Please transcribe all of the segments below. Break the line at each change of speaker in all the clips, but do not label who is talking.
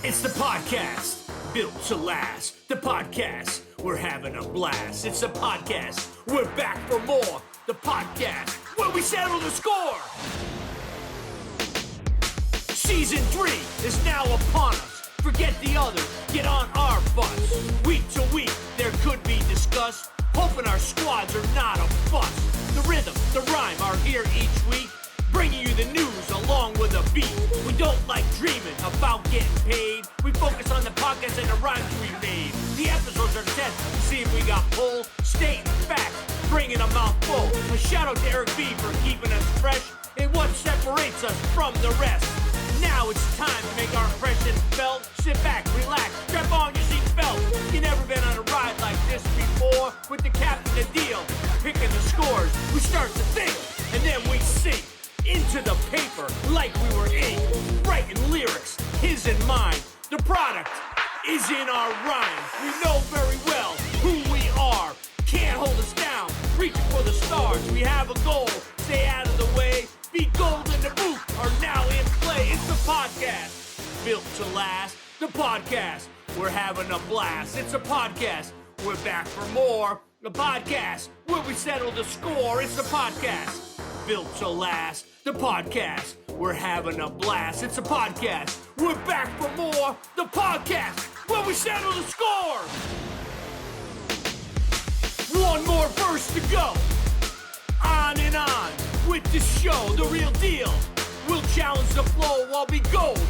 It's the podcast built to last. The podcast, we're having a blast. It's the podcast, we're back for more. The podcast, where we settle the score. Season 3 is now upon us. Forget the others, get on our bus. Week to week, there could be discussed. Hoping our squads are not a bust. The rhythm, the rhyme are here each week, bringing you the news along with a beat. We don't like dreaming about getting paid. We focus on the podcast and the rhymes we made. The episodes are test to see if we got pull. Stating facts, bringing a mouthful. A shout out to Eric B for keeping us fresh in what separates us from the rest. Now it's time to make our impression felt. Sit back, relax, strap on your seatbelt. You never been on a ride like this before. With the captain of the deal, picking the scores. We start to think, and then we sink into the paper like we were ink. Writing lyrics, his and mine. The product is in our rhyme. We know very well who we are. Can't hold us down, reaching for the stars. We have a goal, stay out of the way. Be gold in the booth are now in play. It's the podcast, built to last. The podcast, we're having a blast. It's a podcast, we're back for more. The podcast, where we settle the score. It's the podcast, built to last. The podcast, we're having a blast. It's a podcast, we're back for more. The podcast, where we settle the score. One more verse to go. On and on with the show, the real deal. We'll challenge the flow while we gold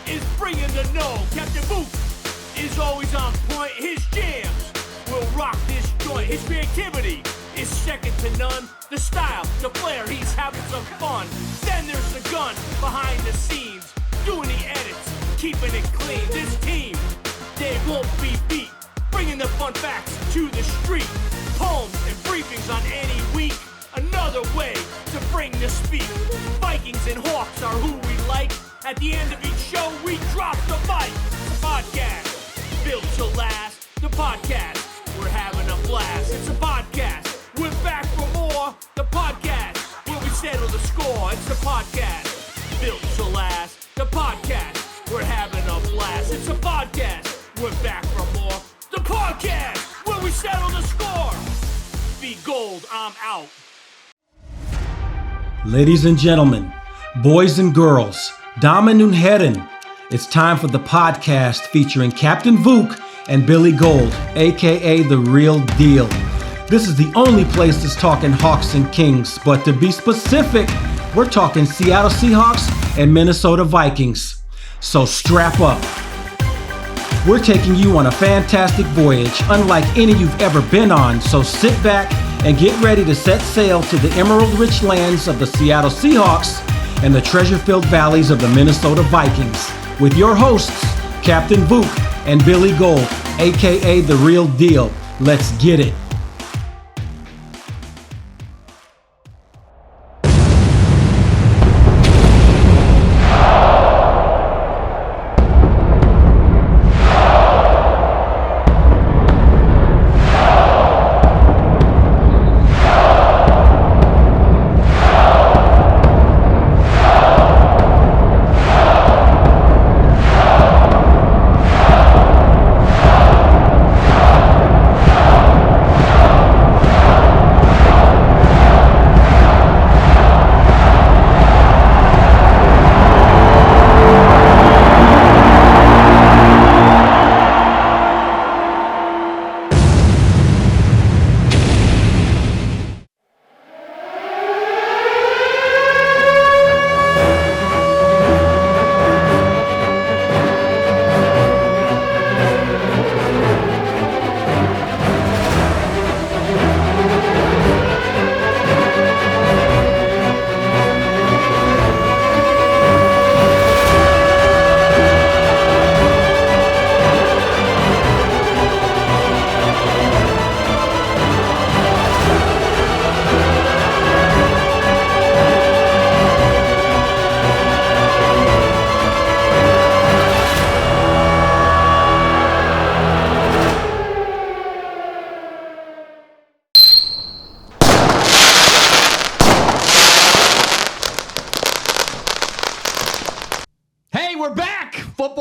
is bringing the know. Captain Booth is always on point. His jams will rock this joint. His creativity is second to none. The style, the flair, he's having some fun. Then there's the gun behind the scenes, doing the edits, keeping it clean. This team, they won't be beat, bringing the fun facts to the street. Poems and briefings on any week, another way to bring the speak. Vikings and Hawks are who we like. At the end of each show, we drop the mic. The podcast, built to last. The podcast, we're having a blast. It's a podcast, we're back for more. The podcast, where we settle the score. It's the podcast, built to last. The podcast, we're having a blast. It's a podcast, we're back for more. The podcast, where we settle the score. Be gold, I'm out.
Ladies and gentlemen, boys and girls, Damen und Herren, it's time for the podcast featuring Captain Vuk and Billy Gold, aka The Real Deal. This is the only place that's talking Hawks and Kings, but to be specific, we're talking Seattle Seahawks and Minnesota Vikings. So strap up. We're taking you on a fantastic voyage, unlike any you've ever been on, so sit back and get ready to set sail to the emerald-rich lands of the Seattle Seahawks and the treasure-filled valleys of the Minnesota Vikings with your hosts, Captain Vuk and Billy Gold, aka The Real Deal. Let's get it.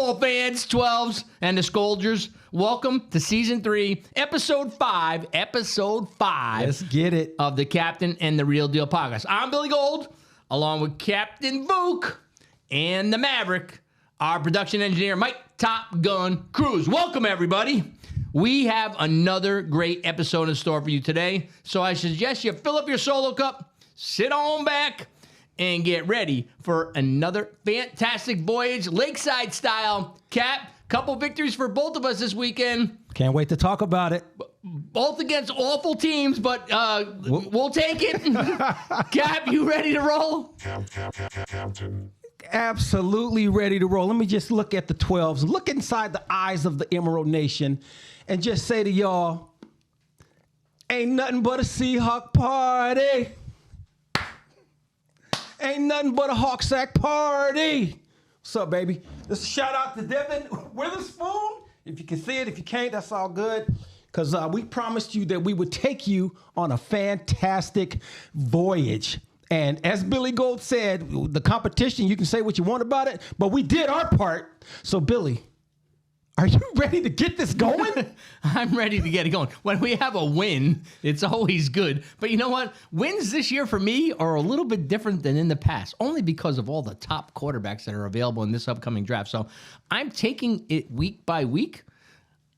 football fans, 12s, and the Scolders. Welcome to Season 3, Episode 5.
Let's get it.
Of the Captain and the Real Deal podcast. I'm Billy Gold, along with Captain Vuk and the Maverick, our production engineer, Mike Top Gun Cruz. Welcome, everybody. We have another great episode in store for you today, so I suggest you fill up your solo cup, sit on back, and get ready for another fantastic voyage, lakeside style. Cap, couple victories for both of us this weekend.
Can't wait to talk about it.
Both against awful teams, but we'll take it. Cap, you ready to roll?
Absolutely ready to roll. Let me just look at the 12s, look inside the eyes of the Emerald Nation, and just say to y'all, ain't nothing but a Seahawk party. Ain't nothing but a Hawk Sack party. What's up, baby? This is a shout out to Devin Witherspoon. If you can see it, if you can't, that's all good. Because we promised you that we would take you on a fantastic voyage. And as Billy Gold said, the competition, you can say what you want about it, but we did our part. So, Billy, are you ready to get this going?
I'm ready to get it going. When we have a win, it's always good. But you know what? Wins this year for me are a little bit different than in the past, only because of all the top quarterbacks that are available in this upcoming draft. So I'm taking it week by week.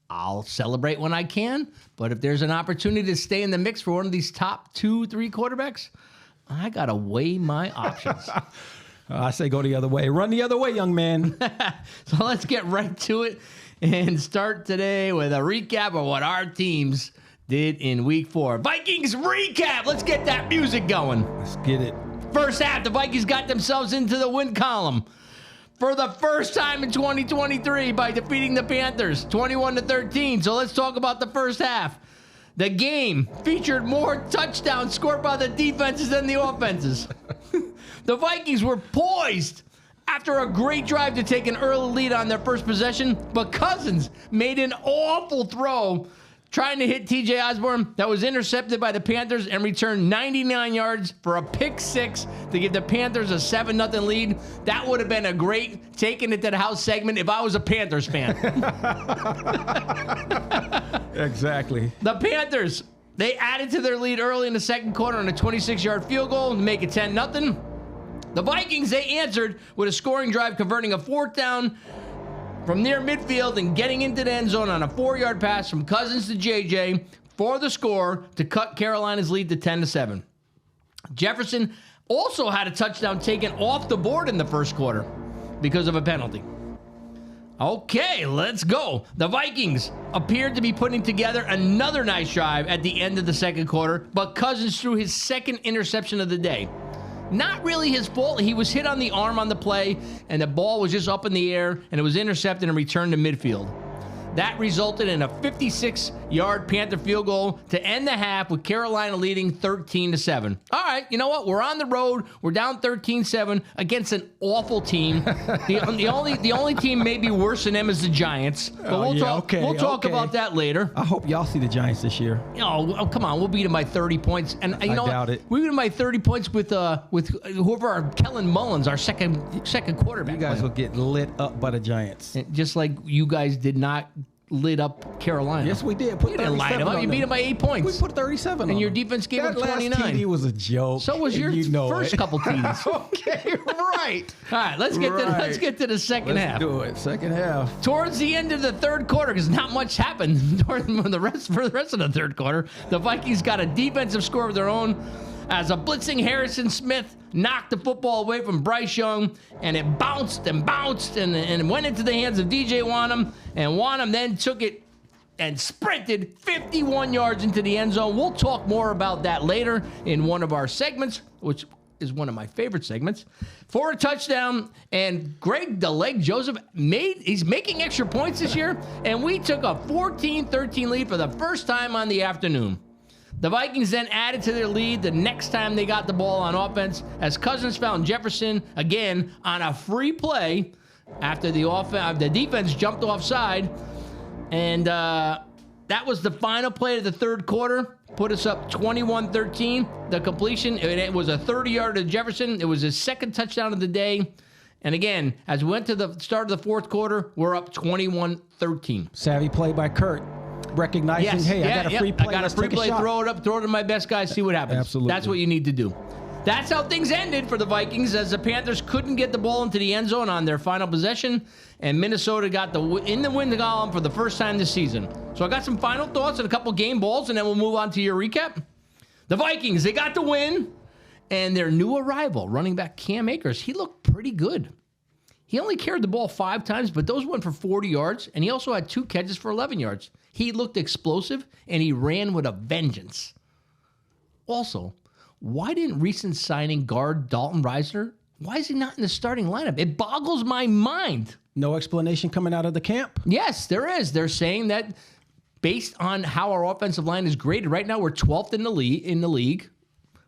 I'll celebrate when I can. But if there's an opportunity to stay in the mix for one of these top 2-3 quarterbacks, I got to weigh my options.
I say go the other way. Run the other way, young man.
So let's get right to it and start today with a recap of what our teams did in week 4. Vikings recap. Let's get that music going.
Let's get it.
First half, the Vikings got themselves into the win column for the first time in 2023 by defeating the Panthers 21-13. So let's talk about the first half. The game featured more touchdowns scored by the defenses than the offenses. The Vikings were poised after a great drive to take an early lead on their first possession, but Cousins made an awful throw trying to hit TJ Osborne that was intercepted by the Panthers and returned 99 yards for a pick 6 to give the Panthers a 7-0 lead. That would have been a great taking it to the house segment if I was a Panthers fan.
Exactly.
The Panthers, they added to their lead early in the second quarter on a 26-yard field goal to make it 10-0. The Vikings, they answered with a scoring drive, converting a 4th down from near midfield and getting into the end zone on a 4-yard pass from Cousins to JJ for the score to cut Carolina's lead to 10-7. Jefferson also had a touchdown taken off the board in the first quarter because of a penalty. Okay, let's go. The Vikings appeared to be putting together another nice drive at the end of the second quarter, but Cousins threw his second interception of the day. Not really his fault. He was hit on the arm on the play, and the ball was just up in the air, and it was intercepted and returned to midfield. That resulted in a 56-yard Panther field goal to end the half with Carolina leading 13-7. All right, you know what? We're on the road. We're down 13-7 against an awful team. The only team maybe worse than them is the Giants. But we'll talk about that later.
I hope y'all see the Giants this year.
Oh, come on. We'll beat them by 30 points. And you know
doubt it.
We beat them by 30 points with whoever our Kellen Mullins, our second quarterback.
You guys will get lit up by the Giants.
And just like you guys did not lit up Carolina.
Yes, we did.
You didn't light them up. You beat them by 8 points.
We put 37 on
and your
them.
defense gave them 29.
That last TD was a joke.
So was your first couple TDs.
Okay, right.
All right, let's get to the second half.
Let's do it. Second half.
Towards the end of the third quarter, because not much happened for the rest of the third quarter, the Vikings got a defensive score of their own as a blitzing Harrison Smith knocked the football away from Bryce Young, and it bounced and went into the hands of DJ Wonnum, and Wonnum then took it and sprinted 51 yards into the end zone. We'll talk more about that later in one of our segments, which is one of my favorite segments, for a touchdown. And Greg the Leg Joseph he's making extra points this year, and we took a 14-13 lead for the first time on the afternoon. The Vikings then added to their lead the next time they got the ball on offense as Cousins found Jefferson again on a free play after the defense jumped offside. And that was the final play of the third quarter, put us up 21-13. The completion, it was a 30-yarder to Jefferson. It was his second touchdown of the day. And again, as we went to the start of the fourth quarter, we're up 21-13.
Savvy play by Kurt. Recognizing, hey, I got a free play.
I got a free play. Throw it up, throw it to my best guy, see what happens.
Absolutely.
That's what you need to do. That's how things ended for the Vikings, as the Panthers couldn't get the ball into the end zone on their final possession, and Minnesota got in the win column for the first time this season. So I got some final thoughts and a couple game balls, and then we'll move on to your recap. The Vikings, they got the win, and their new arrival, running back Cam Akers, he looked pretty good. He only carried the ball 5 times, but those went for 40 yards, and he also had 2 catches for 11 yards. He looked explosive, and he ran with a vengeance. Also, why didn't recent signing guard Dalton Risner, why is he not in the starting lineup? It boggles my mind.
No explanation coming out of the camp?
Yes, there is. They're saying that based on how our offensive line is graded, right now we're 12th in the league,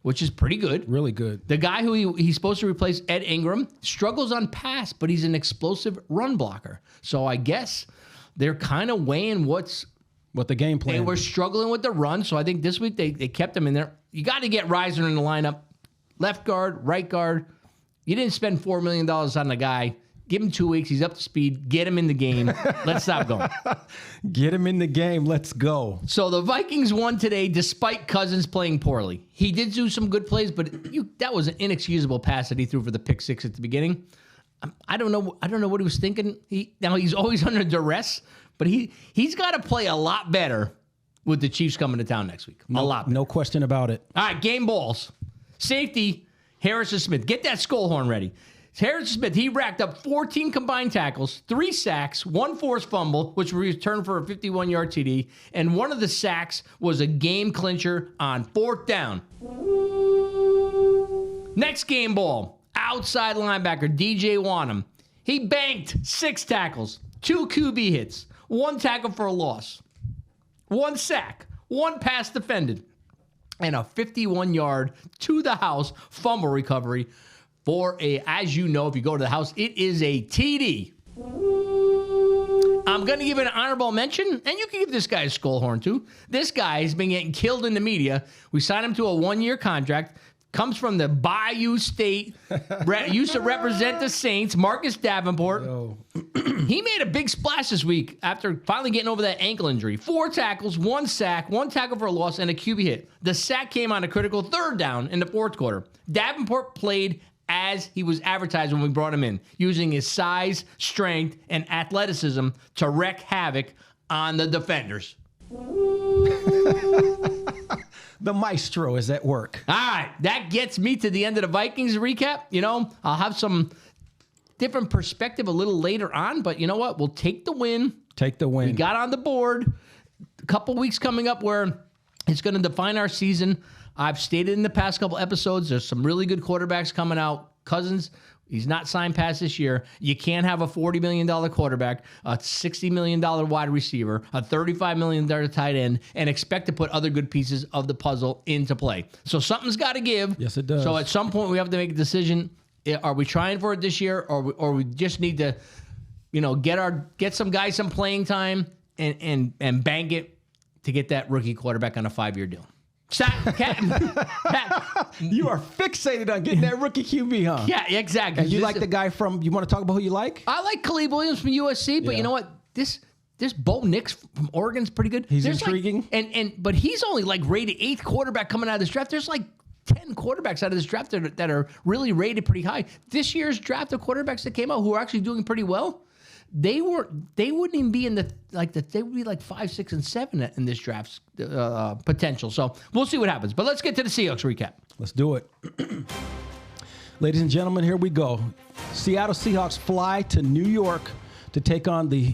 which is pretty good.
Really good.
The guy who he's supposed to replace, Ed Ingram, struggles on pass, but he's an explosive run blocker. So I guess they're kind of weighing what
the game plan.
They were struggling with the run, so I think this week they kept him in there. You got to get Risner in the lineup. Left guard, right guard. You didn't spend $4 million on the guy. Give him 2 weeks. He's up to speed. Get him in the game. Let's stop going.
Get him in the game. Let's go.
So the Vikings won today despite Cousins playing poorly. He did do some good plays, but that was an inexcusable pass that he threw for the pick 6 at the beginning. I don't know what he was thinking. Now he's always under duress, but he's got to play a lot better with the Chiefs coming to town next week. A lot better.
No question about it.
All right, game balls. Safety, Harrison Smith. Get that skull horn ready. Harrison Smith, he racked up 14 combined tackles, 3 sacks, 1 forced fumble, which returned for a 51-yard TD, and one of the sacks was a game clincher on 4th down. Next game ball, outside linebacker DJ Wonnum. He banked 6 tackles, 2 QB hits, 1 tackle for a loss, 1 sack, 1 pass defended, and a 51-yard to-the-house fumble recovery for as you know, if you go to the house, it is a TD. I'm going to give it an honorable mention, and you can give this guy a skull horn too. This guy has been getting killed in the media. We signed him to a 1-year contract. Comes from the Bayou State. Used to represent the Saints. Marcus Davenport. He made a big splash this week after finally getting over that ankle injury. 4 tackles, 1 sack, 1 tackle for a loss, and a QB hit. The sack came on a critical 3rd down in the 4th quarter. Davenport played as he was advertised when we brought him in, using his size, strength, and athleticism to wreak havoc on the defenders.
The maestro is at work.
All right, that gets me to the end of the Vikings recap. You know, I'll have some different perspective a little later on, but you know what? We'll take the win.
Take the win.
We got on the board. A couple weeks coming up where it's going to define our season. I've stated in the past couple episodes, there's some really good quarterbacks coming out. Cousins, he's not signed past this year. You can't have a $40 million quarterback, a $60 million wide receiver, a $35 million tight end, and expect to put other good pieces of the puzzle into play. So something's got to give.
Yes, it does.
So at some point we have to make a decision. Are we trying for it this year, or we just need to, get some guys some playing time and bank it to get that rookie quarterback on a 5-year deal?
You are fixated on getting that rookie QB, huh?
Yeah, exactly.
And you like the guy from, you want to talk about who you like?
I like Khalid Williams from USC, but you know what? This Bo Nix from Oregon's pretty good.
He's intriguing.
But he's only rated 8th quarterback coming out of this draft. There's 10 quarterbacks out of this draft that are really rated pretty high. This year's draft of quarterbacks that came out who are actually doing pretty well, they wouldn't even be in they would be 5, 6, and 7 in this draft's potential. So we'll see what happens. But let's get to the Seahawks recap.
Let's do it. Ladies and gentlemen, here we go. Seattle Seahawks fly to New York to take on the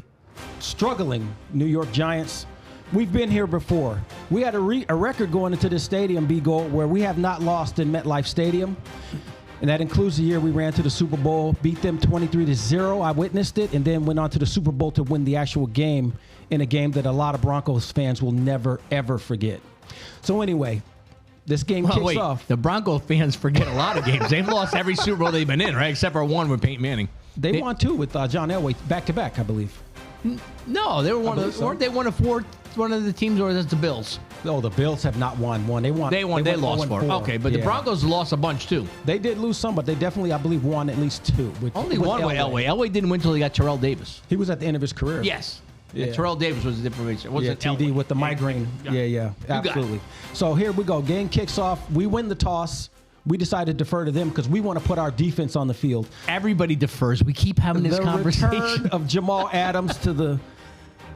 struggling New York Giants. We've been here before. We had a record going into this stadium, B-Gold, where we have not lost in MetLife Stadium. And that includes the year we ran to the Super Bowl, beat them 23-0. I witnessed it, and then went on to the Super Bowl to win the actual game in a game that a lot of Broncos fans will never, ever forget. So anyway, this game kicks off.
The Broncos fans forget a lot of games. They've lost every Super Bowl they've been in, right? Except for one with Peyton Manning.
They won 2 with John Elway, back-to-back, I believe.
No, they were weren't they one of 4 one of the teams, or that's the Bills?
Oh, the Bills have not won one. They won.
They lost 4. Okay, but the Broncos lost a bunch too.
They did lose some, but they definitely, I believe, won at least 2.
Only one with Elway. Elway didn't win until he got Terrell Davis.
He was at the end of his career.
Yes.
Yeah.
Terrell Davis was a different reason.
Yeah, TD with the migraine. Yeah, absolutely. So here we go. Game kicks off. We win the toss. We decided to defer to them because we want to put our defense on the field.
Everybody defers. We keep having this conversation.
The return of Jamal Adams to the,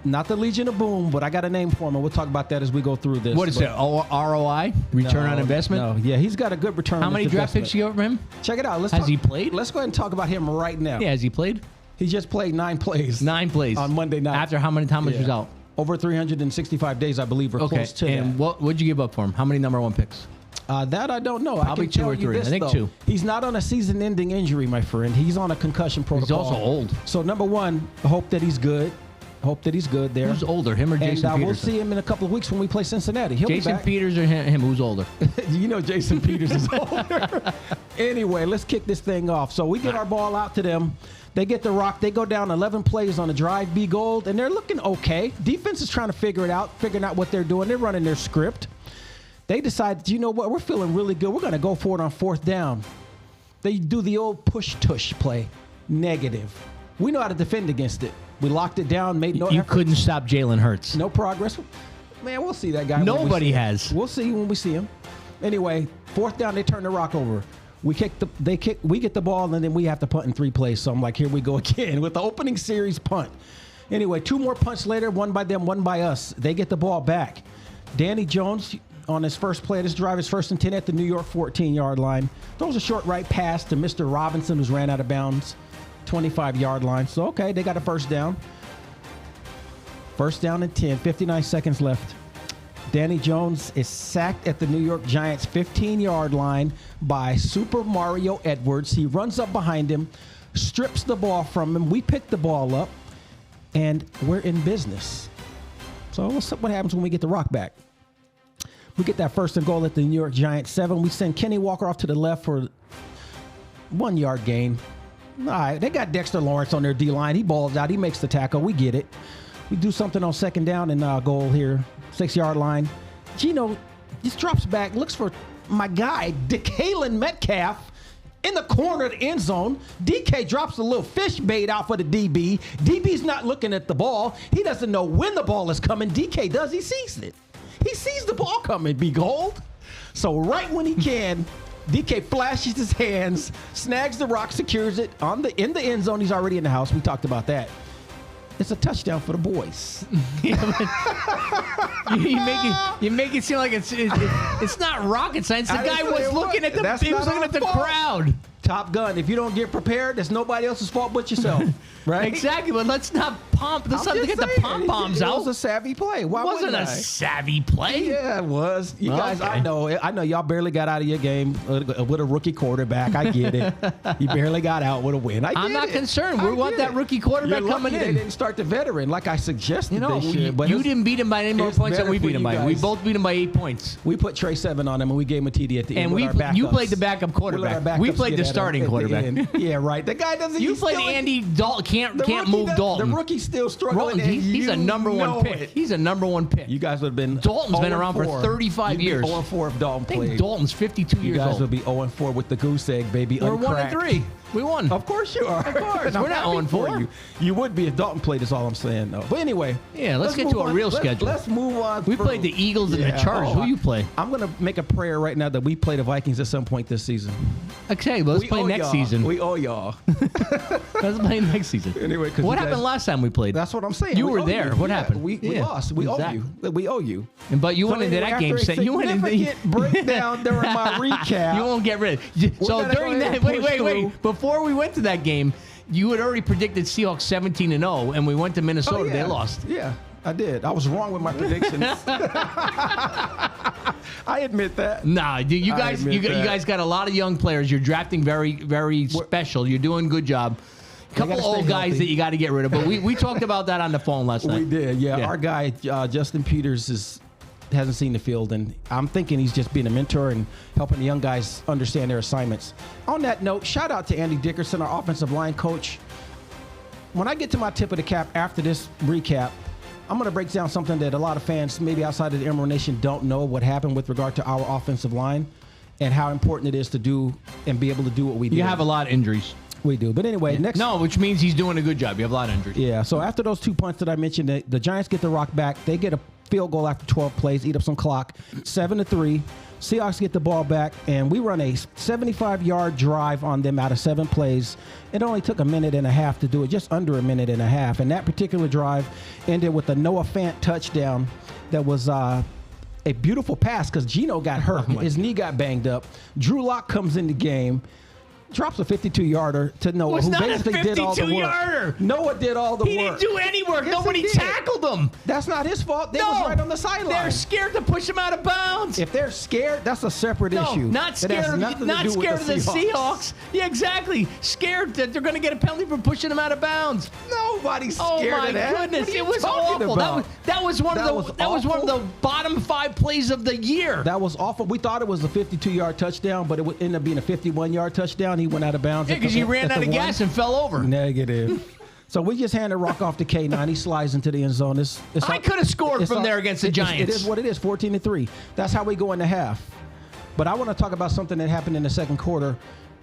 not the Legion of Boom, but I got a name for him, and we'll talk about that as we go through this.
What is it? ROI? Return on investment?
No, yeah, he's got a good return.
How many draft picks you got from him?
Check it out.
Has he played?
Let's go ahead and talk about him right now.
Yeah, has he played?
He just played 9 plays.
9 plays.
On Monday night.
After how much was out?
Over 365 days, I believe, or close to
and
that.
what'd you give up for him? How many number 1 picks?
That I don't know.
Probably
I can
2 or
tell you
3.
this,
I think
though.
2.
He's not on a season-ending injury, my friend. He's on a concussion protocol.
He's also old.
So, number 1, I hope that he's good. Hope that he's good there.
Who's older, him or Jason Peterson?
We'll see him in a couple of weeks when we play Cincinnati. He'll
Jason
be back.
Peters or him? Who's older?
You know Jason Peters is older. Anyway, let's kick this thing off. So we get our ball out to them. They get the rock. They go down 11 plays on a drive, B Gold, and they're looking okay. Defense is trying to figuring out what they're doing. They're running their script. They decide, you know what, we're feeling really good. We're going to go for it on 4th down. They do the old push-tush play. Negative. We know how to defend against it. We locked it down, made no
You
effort.
couldn't stop Jalen Hurts.
No progress. Man, we'll see that guy.
Nobody has.
We'll see when we see him. Anyway, 4th down, they turn the rock over. We get the ball, and then we have to punt in 3 plays. So I'm like, here we go again with the opening series punt. Anyway, 2 more punts later, one by them, one by us. They get the ball back. Danny Jones, on his first play of this drive, is 1st and 10 at the New York 14-yard line. Throws a short right pass to Mr. Robinson, who's ran out of bounds, 25-yard line. So, okay, they got a 1st down. 1st down and 10, 59 seconds left. Danny Jones is sacked at the New York Giants 15-yard line by Super Mario Edwards. He runs up behind him, strips the ball from him. We pick the ball up, and we're in business. So what happens when we get the rock back? We get that 1st and goal at the New York Giants 7. We send Kenny Walker off to the left for 1-yard gain. All right, they got Dexter Lawrence on their D-line. He balls out. He makes the tackle. We get it. We do something on 2nd down and goal here. 6-yard line. Gino just drops back, looks for my guy, DeKalen Metcalf, in the corner of the end zone. DK drops a little fish bait out for the DB. DB's not looking at the ball. He doesn't know when the ball is coming. DK does. He sees it. He sees the ball coming, B Gold. So right when he can, DK flashes his hands, snags the rock, secures it in the end zone. He's already in the house. We talked about that. It's a touchdown for the boys.
You make it seem like it's not rocket science. The guy was looking at the crowd.
Top Gun. If you don't get prepared, it's nobody else's fault but yourself. Right?
Exactly. But let's not pump. Let's not get the pom poms out.
It was a savvy play. Why
it wasn't a savvy play.
Yeah, it was. You guys, I know y'all barely got out of your game with a rookie quarterback. I get it. You barely got out with a win.
I'm not concerned. We want that rookie quarterback coming in.
They didn't start the veteran like I suggested. But
you didn't beat him by any more points than we beat him by. We both beat him by 8 points.
We put Trey 7 on him and we gave him a TD at the end.
And you played the backup quarterback. We played the starting quarterback.
Yeah, right. The guy doesn't.
You played Andy Dalton. Can't move Dalton.
The rookie's still struggling.
He's a number 1 pick. He's a number 1 pick.
You guys would have been.
Dalton's been around for 35 years.
0-4 if Dalton played.
I think Dalton's 52 years old.
You guys would be 0-4 with the goose egg, baby.
We're 1-3. We won.
Of course you are.
Of course. We're not 0-4.
You would be if Dalton played, is all I'm saying, though. But anyway.
Yeah, let's get to a real schedule.
Let's move on.
We played the Eagles and the Chargers. Who you play?
I'm going to make a prayer right now that we play the Vikings at some point this season.
Okay, let's play next season.
We owe y'all.
Let's play next season.
Anyway,
what happened last time we played?
That's what I'm saying.
You were there. What happened?
We lost. We owe you. We owe you.
But you went into that game saying you went into the
breakdown during my recap.
You won't get rid of it. So during that, wait. Before we went to that game, you had already predicted Seahawks 17-0, and we went to Minnesota. They lost.
Yeah, I did. I was wrong with my predictions. I admit that.
Nah, dude, you guys got a lot of young players. You're drafting very, very special. You're doing a good job. A couple old guys that you got to get rid of. But we talked about that on the phone last night.
We did, yeah. Our guy, Justin Peters, hasn't seen the field, and I'm thinking he's just being a mentor and helping the young guys understand their assignments. On that note, shout out to Andy Dickerson, our offensive line coach. When I get to my tip of the cap after this recap, I'm going to break down something that a lot of fans, maybe outside of the Emerald Nation, don't know what happened with regard to our offensive line and how important it is to do and be able to do what we do.
You have a lot of injuries.
We do. But anyway, next.
No, which means he's doing a good job. You have a lot of injuries.
Yeah, so after those 2 punts that I mentioned, the Giants get the rock back. They get a field goal after 12 plays, eat up some clock, 7-3. Seahawks get the ball back, and we run a 75-yard drive on them out of 7 plays. It only took a minute and a half to do it, just under a minute and a half. And that particular drive ended with a Noah Fant touchdown that was a beautiful pass because Geno got hurt. His knee got banged up. Drew Lock comes in the game. Drops a 52-yarder to Noah, who basically did all the work.
52-yarder.
Noah did all the work.
He didn't do any work.
Yes,
Nobody
he did.
tackled him.
That's not his fault. They was right on the sideline.
They're scared to push him out of bounds.
If they're scared, that's a separate issue.
Not scared of the Seahawks. Yeah, exactly. Scared that they're going to get a penalty for pushing him out of bounds.
Nobody's scared of that.
Oh my goodness, it was
talking
awful.
about?
That was one of the bottom 5 plays of the year.
That was awful. We thought it was a 52-yard touchdown, but it would end up being a 51-yard touchdown. He went out of bounds.
Yeah, because he ran out of gas and fell over.
Negative. So we just hand the rock off to K9. He slides into the end zone.
I could have scored from there against the Giants.
It is what it is, 14-3. That's how we go into half. But I want to talk about something that happened in the second quarter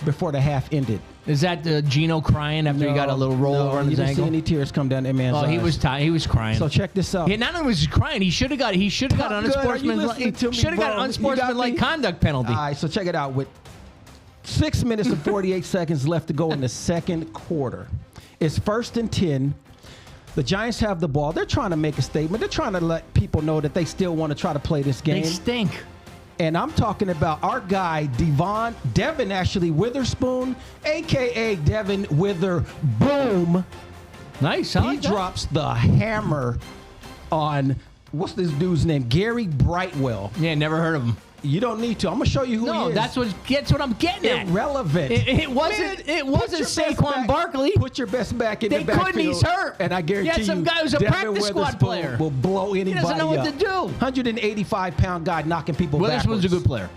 before the half ended.
Is that Geno crying after he got a little rollover on his ankle?
You didn't see any tears come down that man's eyes.
He was tired. He was crying.
So check this out.
Yeah, not only was he crying, he should have got unsportsmanlike conduct penalty.
All right, so check it out. With 6 minutes and 48 seconds left to go in the second quarter, it's 1st and 10. The Giants have the ball. They're trying to make a statement. They're trying to let people know that they still want to try to play this game.
They stink.
And I'm talking about our guy, Devin Witherspoon, a.k.a. Devin Wither Boom.
Nice.
He drops the hammer on, what's this dude's name? Gary Brightwell.
Yeah, never heard of him.
You don't need to. I'm going to show you who he is.
No, that's what I'm getting at.
Irrelevant.
It wasn't Saquon Barkley.
Put your best back in the backfield.
They couldn't. He's hurt.
And I guarantee you,
some guy who's a practice squad player
will blow anybody up.
He doesn't know what to do.
185-pound guy knocking people backwards.
Witherspoon's a good player.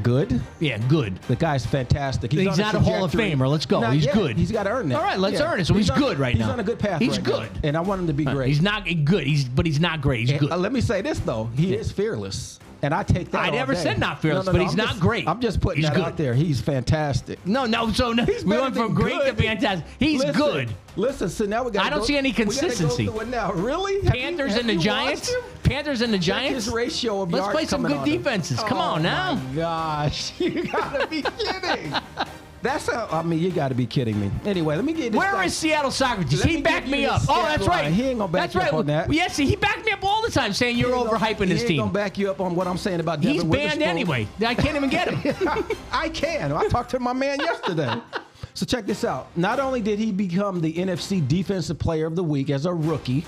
Good?
Yeah, good.
The guy's fantastic.
He's not a Hall of Famer. Let's go. He's good.
He's got to earn that.
All right, let's earn it. So he's good right now.
He's on a good path
He's
right
good.
now. And I want him to be great.
He's not good, but he's not great. He's good.
Let me say this, though. He is fearless. And I take that
I
all
never
day.
said not fearless, but he's not great.
I'm just putting that out there. He's fantastic.
We went from great to fantastic. He's good.
Listen, so now we got.
I don't see any consistency.
Now, really?
Panthers and the Giants. Panthers and the Giants.
His ratio of
Let's
yards
play some good defenses. Come on now.
Oh my gosh, you gotta be kidding. That's how. I mean, you got to be kidding me. Anyway, let me get this.
Where is Seattle Socrates? He backed me up. Oh, that's right.
He ain't gonna back you up on that.
Yes, he backed me up all the time, saying you're overhyping this team.
He ain't gonna back you up on what I'm saying about Devin
He's banned anyway. I can't even get him.
I can. I talked to my man yesterday. So check this out. Not only did he become the NFC Defensive Player of the Week as a rookie.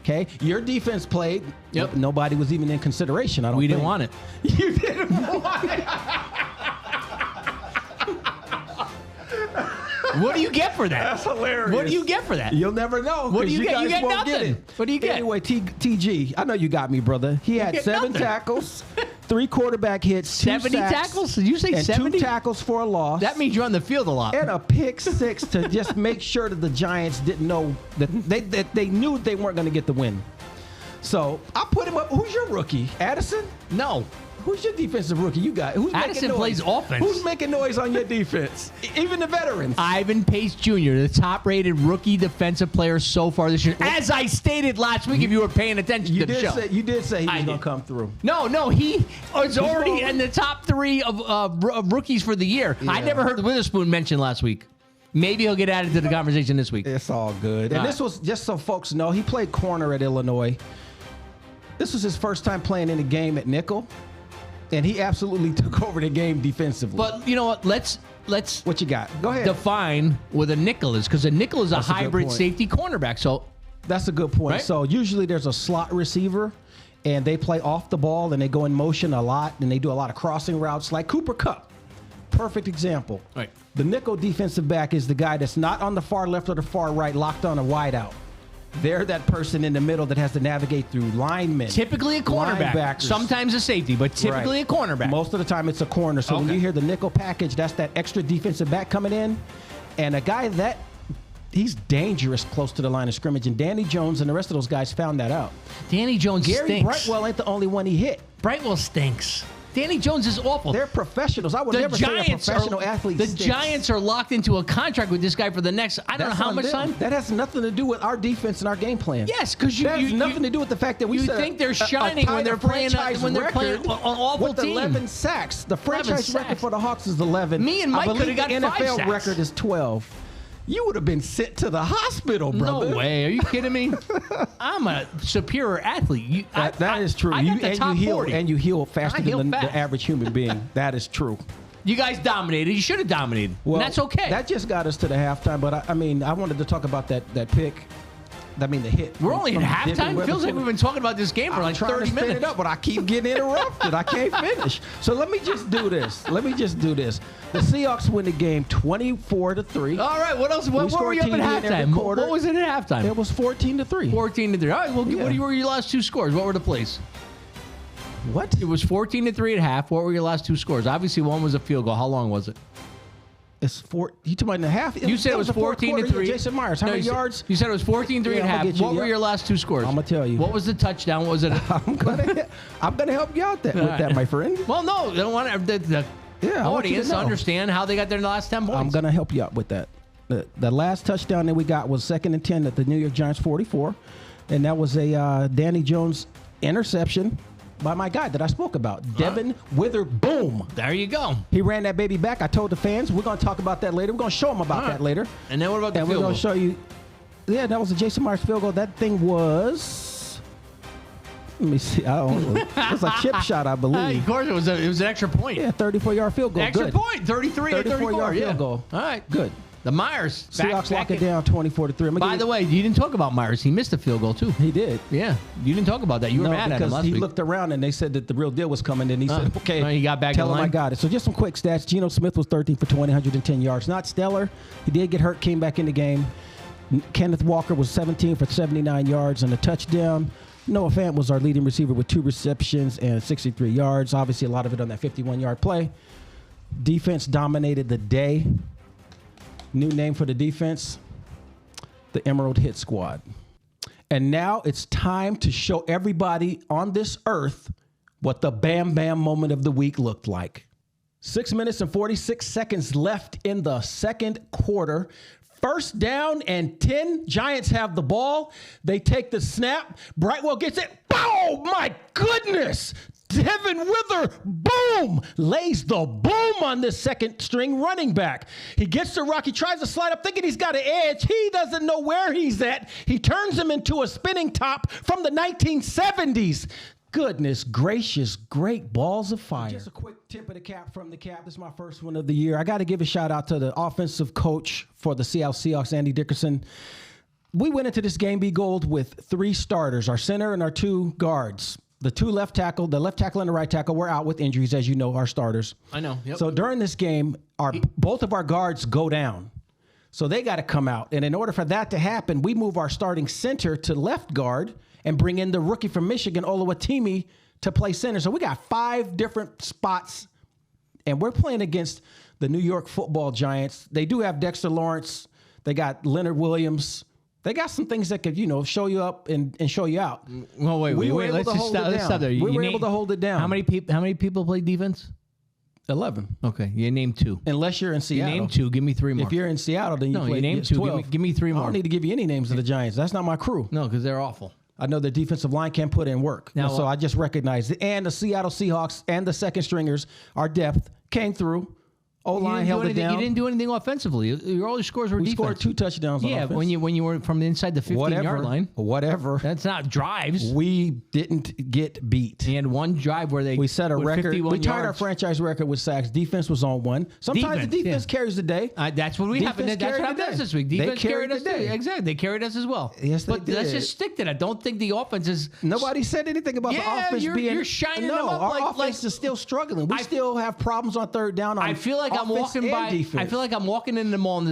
Okay, your defense played.
Yep.
Nobody was even in consideration.
We didn't want it.
You didn't want it.
What do you get for that?
That's hilarious.
What do you get for that?
You'll never know.
What do you get? You get nothing. What do you get?
Anyway, TG, I know you got me, brother. He had 7 tackles, 3 quarterback hits,
70 tackles? Did you say 70?
2 tackles for a loss.
That means you're on the field a lot.
And a pick 6 to just make sure that the Giants didn't know that they knew they weren't going to get the win. So I put him up. Who's your rookie? Addison?
No.
Who's your defensive rookie you got? Who's
Addison plays offense.
Who's making noise on your defense? Even the veterans.
Ivan Pace Jr., the top-rated rookie defensive player so far this year. As I stated last week, if you were paying attention to the show.
You did say he was going to come through.
No, he was already in the top 3 of rookies for the year. Yeah. I never heard Witherspoon mentioned last week. Maybe he'll get added to the conversation this week.
It's all good. And this was, just so folks know, he played corner at Illinois. This was his first time playing in a game at nickel. And he absolutely took over the game defensively.
But you know what? Let's
what you got? Go ahead.
Define what a nickel is, because a nickel is a hybrid safety cornerback. So
that's a good point.
Right?
So usually there's a slot receiver, and they play off the ball and they go in motion a lot, and they do a lot of crossing routes, like Cooper Kupp. Perfect example.
Right.
The nickel defensive back is the guy that's not on the far left or the far right, locked on a wideout. They're that person in the middle that has to navigate through linemen.
Typically a cornerback. Sometimes a safety, but typically a cornerback.
Most of the time it's a corner. So when you hear the nickel package, that's that extra defensive back coming in. And a guy that he's dangerous close to the line of scrimmage, and Danny Jones and the rest of those guys found that out.
Danny Jones
Gary
stinks.
Brightwell ain't the only one he hit.
Brightwell stinks. Danny Jones is awful.
They're professionals. I would never say a professional athlete
The
stinks.
Giants are locked into a contract with this guy for the next, I don't know how much time.
That has nothing to do with our defense and our game plan.
Yes, because
that has nothing to do with the fact that we
you think they're shining when they're playing on awful
with
teams.
11 sacks. The franchise
11
record
sacks.
for the Hawks is 11.
Me and Mike
I believe
coulda got
the
5
NFL
sacks.
record is 12. You would have been sent to the hospital, brother.
No way. Are you kidding me? I'm a superior athlete.
That is true.
I got the top 40.
And you heal faster than
fast.
the average human being. That is true.
You guys dominated. You should have dominated.
Well,
and that's okay.
That just got us to the halftime. But I wanted to talk about that pick. The hit.
We're only at halftime? Feels like we've been talking about this game for like 30 minutes.
It up, but I keep getting interrupted. I can't finish. So let me just do this. The Seahawks win the game 24-3.
All right. What else? What were you up at halftime? What was it at halftime?
It was 14-3.
14-3. All right. Well, what were your last two scores? What were the plays?
What?
It was 14-3 at half. What were your last two scores? Obviously, one was a field goal. How long was it?
It's 4. You talking about in the half?
You said it was 14-3.
Jason Myers. How many yards?
You said it was 14-3 at half. What were your last two scores?
I'm gonna tell you.
What was the touchdown? What was it?
I'm gonna help you out with that, my friend.
Well, no, they don't want the audience to understand how they got their last 10 points.
I'm gonna help you out with that. The last touchdown that we got was 2nd and 10 at the New York Giants 44, and that was a Danny Jones interception by my guy that I spoke about, Devin Witherspoon.
There you go.
He ran that baby back. I told the fans we're going to talk about that later. We're going to show them about that later.
And then what about the
field
goal?
And we're going to show you. Yeah, that was a Jason Myers field goal. That thing was. Let me see. I don't know. It was a chip shot, I believe.
Of course, it was an extra point.
Yeah, 34-yard field goal.
Extra point. 34-yard
field goal.
All right,
good.
The Myers.
Seahawks lock it down 24-3.
By the way, you didn't talk about Myers. He missed a field goal, too.
He did.
Yeah. You didn't talk about that. You were mad at him last week.
He looked around and they said that the real deal was coming. And he said, okay,
he got back
tell
in
him
line.
I got it. So just some quick stats. Geno Smith was 13 for 20, 110 yards. Not stellar. He did get hurt, came back in the game. Kenneth Walker was 17 for 79 yards and a touchdown. Noah Fant was our leading receiver with 2 receptions and 63 yards. Obviously, a lot of it on that 51-yard play. Defense dominated the day. New name for the defense, the Emerald Hit Squad. And now it's time to show everybody on this earth what the Bam Bam moment of the week looked like. 6 minutes and 46 seconds left in the second quarter. First down and 10. Giants have the ball. They take the snap. Brightwell gets it. Oh, my goodness. Devin Witherspoon lays the boom on this second string running back. He gets to Rock. He tries to slide up thinking he's got an edge. He doesn't know where he's at. He turns him into a spinning top from the 1970s. Goodness gracious, great balls of fire. Just a quick tip of the cap from the cap. This is my first one of the year. I got to give a shout out to the offensive coach for the Seattle Seahawks, Andy Dickerson. We went into this game, be gold, with 3 starters, our center and our 2 guards. The 2 left tackle, the left tackle and the right tackle were out with injuries, as you know, our starters.
I know. Yep.
So during this game, both of our guards go down. So they got to come out. And in order for that to happen, we move our starting center to left guard and bring in the rookie from Michigan, Oluwatimi, to play center. So we got 5 different spots, and we're playing against the New York Football Giants. They do have Dexter Lawrence. They got Leonard Williams. They got some things that could, show you up and show you out.
Well, wait. Let's stop there.
We were able to hold it down.
How many people play defense?
11.
Okay, you name 2.
Unless you're in Seattle.
You name 2. Give me 3 more.
If you're in Seattle, then you play.
You name 2.
12.
Give me 3 more.
I don't need to give you any names of the Giants. That's not my crew.
No, because they're awful.
I know their defensive line can't put in work.
Now,
so I just recognize it. And the Seattle Seahawks and the second stringers, our depth came through. O-line held it down.
You didn't do anything offensively. All your scores were defense.
We scored 2 touchdowns on offense.
when you were from inside the 15-yard line.
Whatever.
That's not drives.
We didn't get beat.
He had one drive where they
We set a record. We tied
yards.
our franchise record with sacks. Defense was on 1. Sometimes the defense carries the day.
That's what we happened. That's what happened this week. Defense carried us. Exactly. They carried us as well.
Yes,
but let's just stick to that. Don't think the offense is.
Nobody said anything about the offense being.
You're shining them up
our offense is still struggling. We still have problems on third down.
I feel like I'm
offense
walking
and
by.
defense.
I feel like I'm walking in the mall, and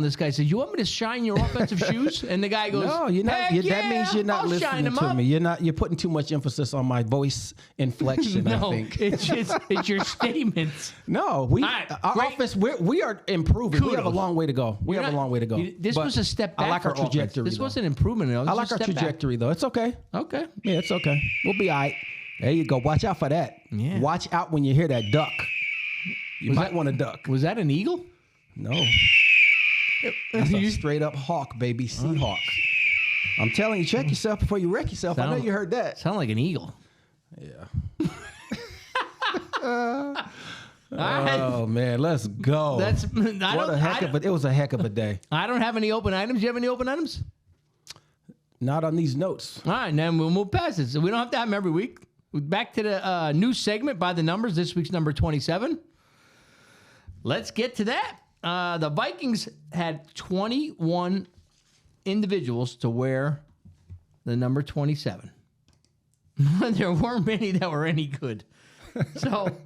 this guy says, "You want me to shine your offensive shoes?" And the guy goes,
No, you're not.
"Heck
That means you're not
I'll shine
listening
them
to
up."
me. You're not. You're putting too much emphasis on my voice inflection. I
No,
think.
it's your statements.
No, we
right,
our
great.
offense. We are improving. We have a
Kudos.
long way to go. We have a long way to go.
This
But
was a step back.
I like
for
our trajectory.
offense. This
though.
was an improvement.
I like our trajectory though. It's okay.
Okay.
Yeah, it's okay. We'll be all right. There you go. Watch out for that.
Yeah.
Watch out when you hear that duck. You might want to duck.
Was that an eagle?
No. That's a straight up hawk, baby. Seahawk. I'm telling you, check yourself before you wreck yourself. I know you heard that.
Sound like an eagle.
Yeah.
All right.
Oh man, let's go. It was a heck of a day.
I don't have any open items. You have any open items?
Not on these notes.
All right, then we'll move past it. So we don't have to have them every week. Back to the new segment by the numbers. This week's number 27. Let's get to that. The Vikings had 21 individuals to wear the number 27. There weren't many that were any good. So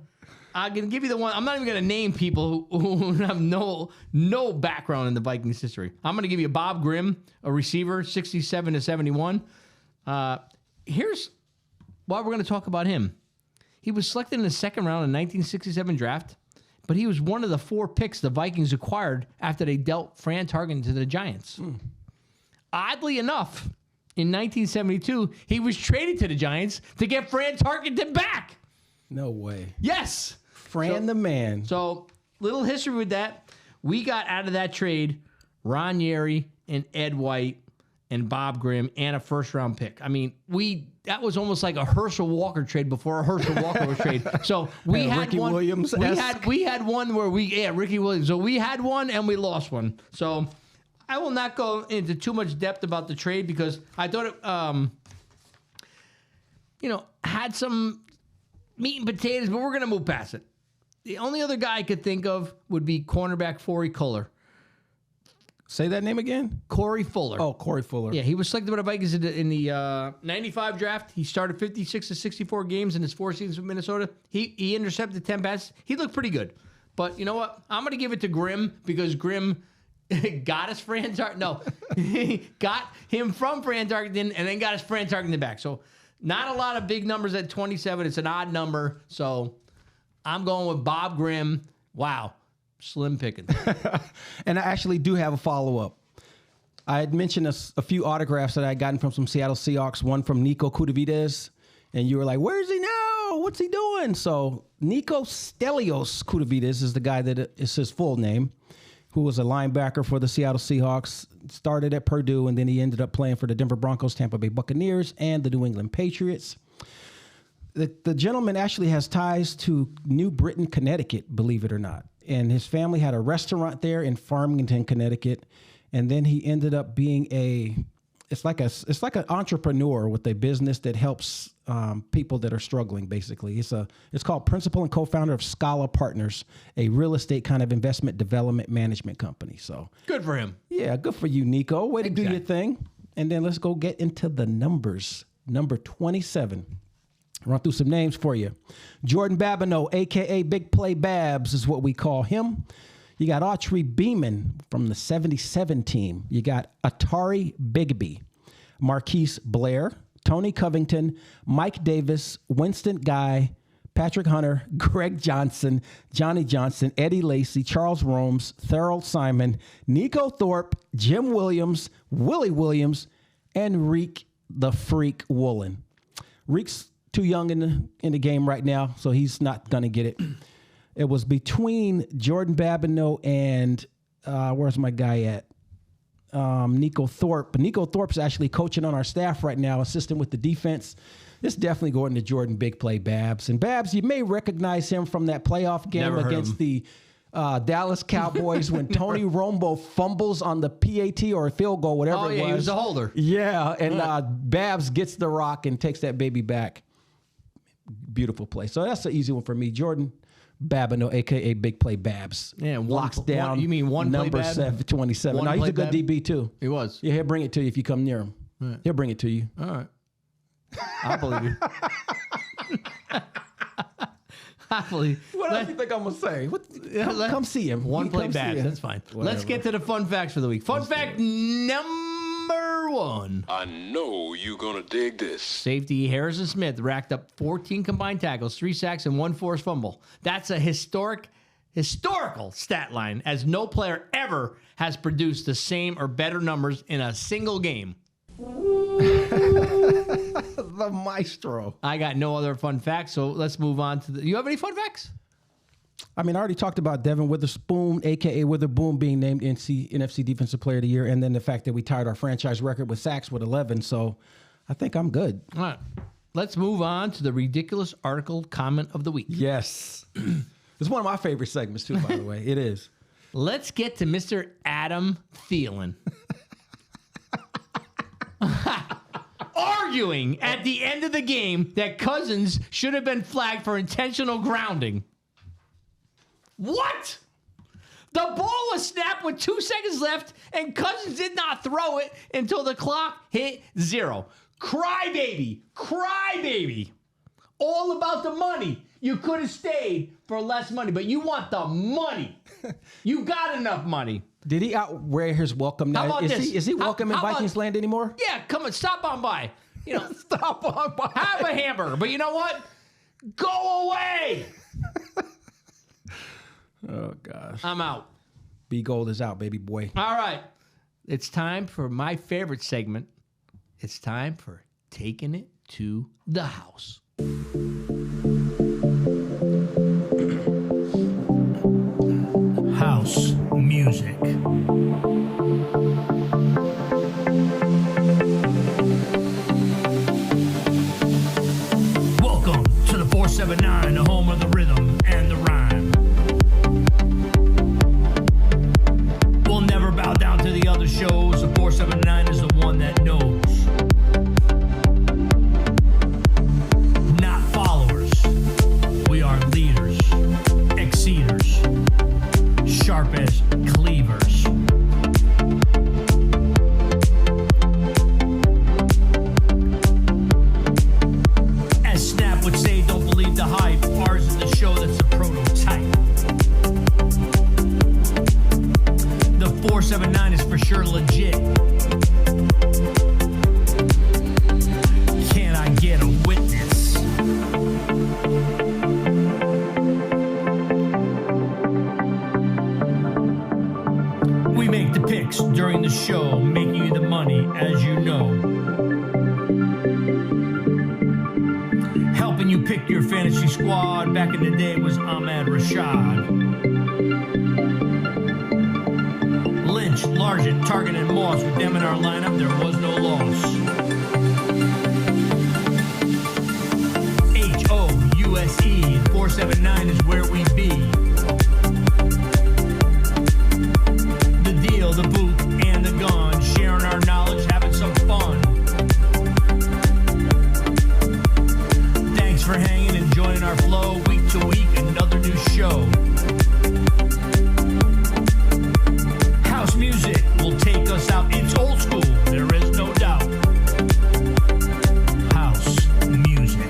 I'm going to give you the one. I'm not even going to name people who have no background in the Vikings history. I'm going to give you Bob Grimm, a receiver, 67 to 71. Here's why we're going to talk about him. He was selected in the second round in the 1967 draft, but he was one of the 4 picks the Vikings acquired after they dealt Fran Tarkenton to the Giants. Oddly enough, in 1972, he was traded to the Giants to get Fran Tarkenton back.
No way.
Yes.
Fran the man.
So, little history with that. We got out of that trade Ron Yeri and Ed White and Bob Grimm and a first-round pick. I mean, that was almost like a Herschel Walker trade before a Herschel Walker was traded. So we had
Ricky
one.
Williams.
We had one where Ricky Williams. So we had one and we lost one. So I will not go into too much depth about the trade because I thought it, had some meat and potatoes, but we're gonna move past it. The only other guy I could think of would be cornerback Corey Fuller.
Say that name again?
Corey Fuller.
Oh, Corey Fuller.
Yeah, he was selected by the Vikings in the 95 draft. He started 56 to 64 games in his 4 seasons with Minnesota. He intercepted 10 passes. He looked pretty good. But you know what? I'm going to give it to Grimm because Grimm got us Fran Tarkenton. No, he got him from Fran Tarkenton and then got us Fran Tarkenton back. So not a lot of big numbers at 27. It's an odd number. So I'm going with Bob Grimm. Wow. Slim pickings.
And I actually do have a follow-up. I had mentioned a few autographs that I had gotten from some Seattle Seahawks, one from Nico Kudavides, and you were like, where's he now? What's he doing? So Nico Stelios Kudavides is the guy that is his full name, who was a linebacker for the Seattle Seahawks, started at Purdue, and then he ended up playing for the Denver Broncos, Tampa Bay Buccaneers, and the New England Patriots. The gentleman actually has ties to New Britain, Connecticut, believe it or not. And his family had a restaurant there in Farmington, Connecticut. And then he ended up being it's like an entrepreneur with a business that helps people that are struggling, basically. It's called principal and co-founder of Scala Partners, a real estate kind of investment development management company. So
Good for him.
yeah, good for you, Nico. Way to do your thing. And then let's go get into the numbers. Number 27. Run through some names for you. Jordan Babineau, a.k.a. Big Play Babs is what we call him. You got Autry Beeman from the 77 team. You got Atari Bigby, Marquise Blair, Tony Covington, Mike Davis, Winston Guy, Patrick Hunter, Greg Johnson, Johnny Johnson, Eddie Lacy, Charles Romes, Thurl Simon, Nico Thorpe, Jim Williams, Willie Williams, and Reek the Freak Woolen. Reek's too young in the game right now, so he's not going to get it. It was between Jordan Babineau and, where's my guy at? Nico Thorpe. Nico Thorpe's actually coaching on our staff right now, assisting with the defense. This definitely going to Jordan Big Play Babs. And Babs, you may recognize him from that playoff game against the Dallas Cowboys when Tony Romo fumbles on the PAT or a field goal, whatever it was.
He was a holder.
Yeah, and Babs gets the rock and takes that baby back. Beautiful play. So that's an easy one for me. Jordan Babineau, a.k.a. Big Play Babs.
Yeah,
locks down.
You mean one
number
play Bab?
27.
One
No, he's
play
a good
Bab?
DB too.
He was.
Yeah, he'll bring it to you if you come near him.
Right.
He'll bring it to you.
All right. I believe you. Probably.
What else do you think I'm gonna say? Come see him.
One
Come
play
see
back.
him.
That's fine.
Whatever.
Let's get to the fun facts for the week. Fun fact number 1.
I know you're gonna dig this.
Safety Harrison Smith racked up 14 combined tackles, 3 sacks, and 1 forced fumble. That's a historical stat line, as no player ever has produced the same or better numbers in a single game.
The maestro.
I got no other fun facts, so let's move on to the. You have any fun facts?
I mean, I already talked about Devin Witherspoon, a.k.a. Witherboom, being named NFC Defensive Player of the Year, and then the fact that we tied our franchise record with sacks with 11, so I think I'm good.
All right. Let's move on to the ridiculous article comment of the week.
Yes. It's one of my favorite segments, too, by the way. It is.
Let's get to Mr. Adam Thielen. Arguing at the end of the game that Cousins should have been flagged for intentional grounding. What? The ball was snapped with 2 seconds left, and Cousins did not throw it until the clock hit 0. Crybaby. Crybaby. All about the money. You could have stayed for less money, but you want the money. You got enough money.
Did he outwear his welcome now?
How about this?
Is he welcome in
How about-
Vikings land anymore?
Yeah, come on, stop on by. You know,
Stop on by.
have a hamburger, but you know what? Go away.
Oh, gosh.
I'm out.
B Gold is out, baby boy.
All right. It's time for my favorite segment. It's time for taking it to the house. House music. Welcome to the 479, the home of the rhythm and the rhyme. We'll never bow down to the other shows. The 479 is the one that knows. Not followers. We are leaders, exceeders, sharp as cleavers. As Snap would say, don't believe the hype. Ours is the show that's a prototype. The 479 is for sure legit. Can I get a witness? We make the picks during the show, making you the money, as you know. Helping you pick your fantasy squad back in the day was Ahmad Rashad. Lynch, Largent, Target, and Moss. With them in our lineup, there was no loss. HOUSE, 479 is where we be. The deal, the booth, and the gun. Sharing our knowledge, having some fun. Thanks for hanging and joining our flow. Week to week, another new show. House music will take us out. It's old school, there is no doubt. House music.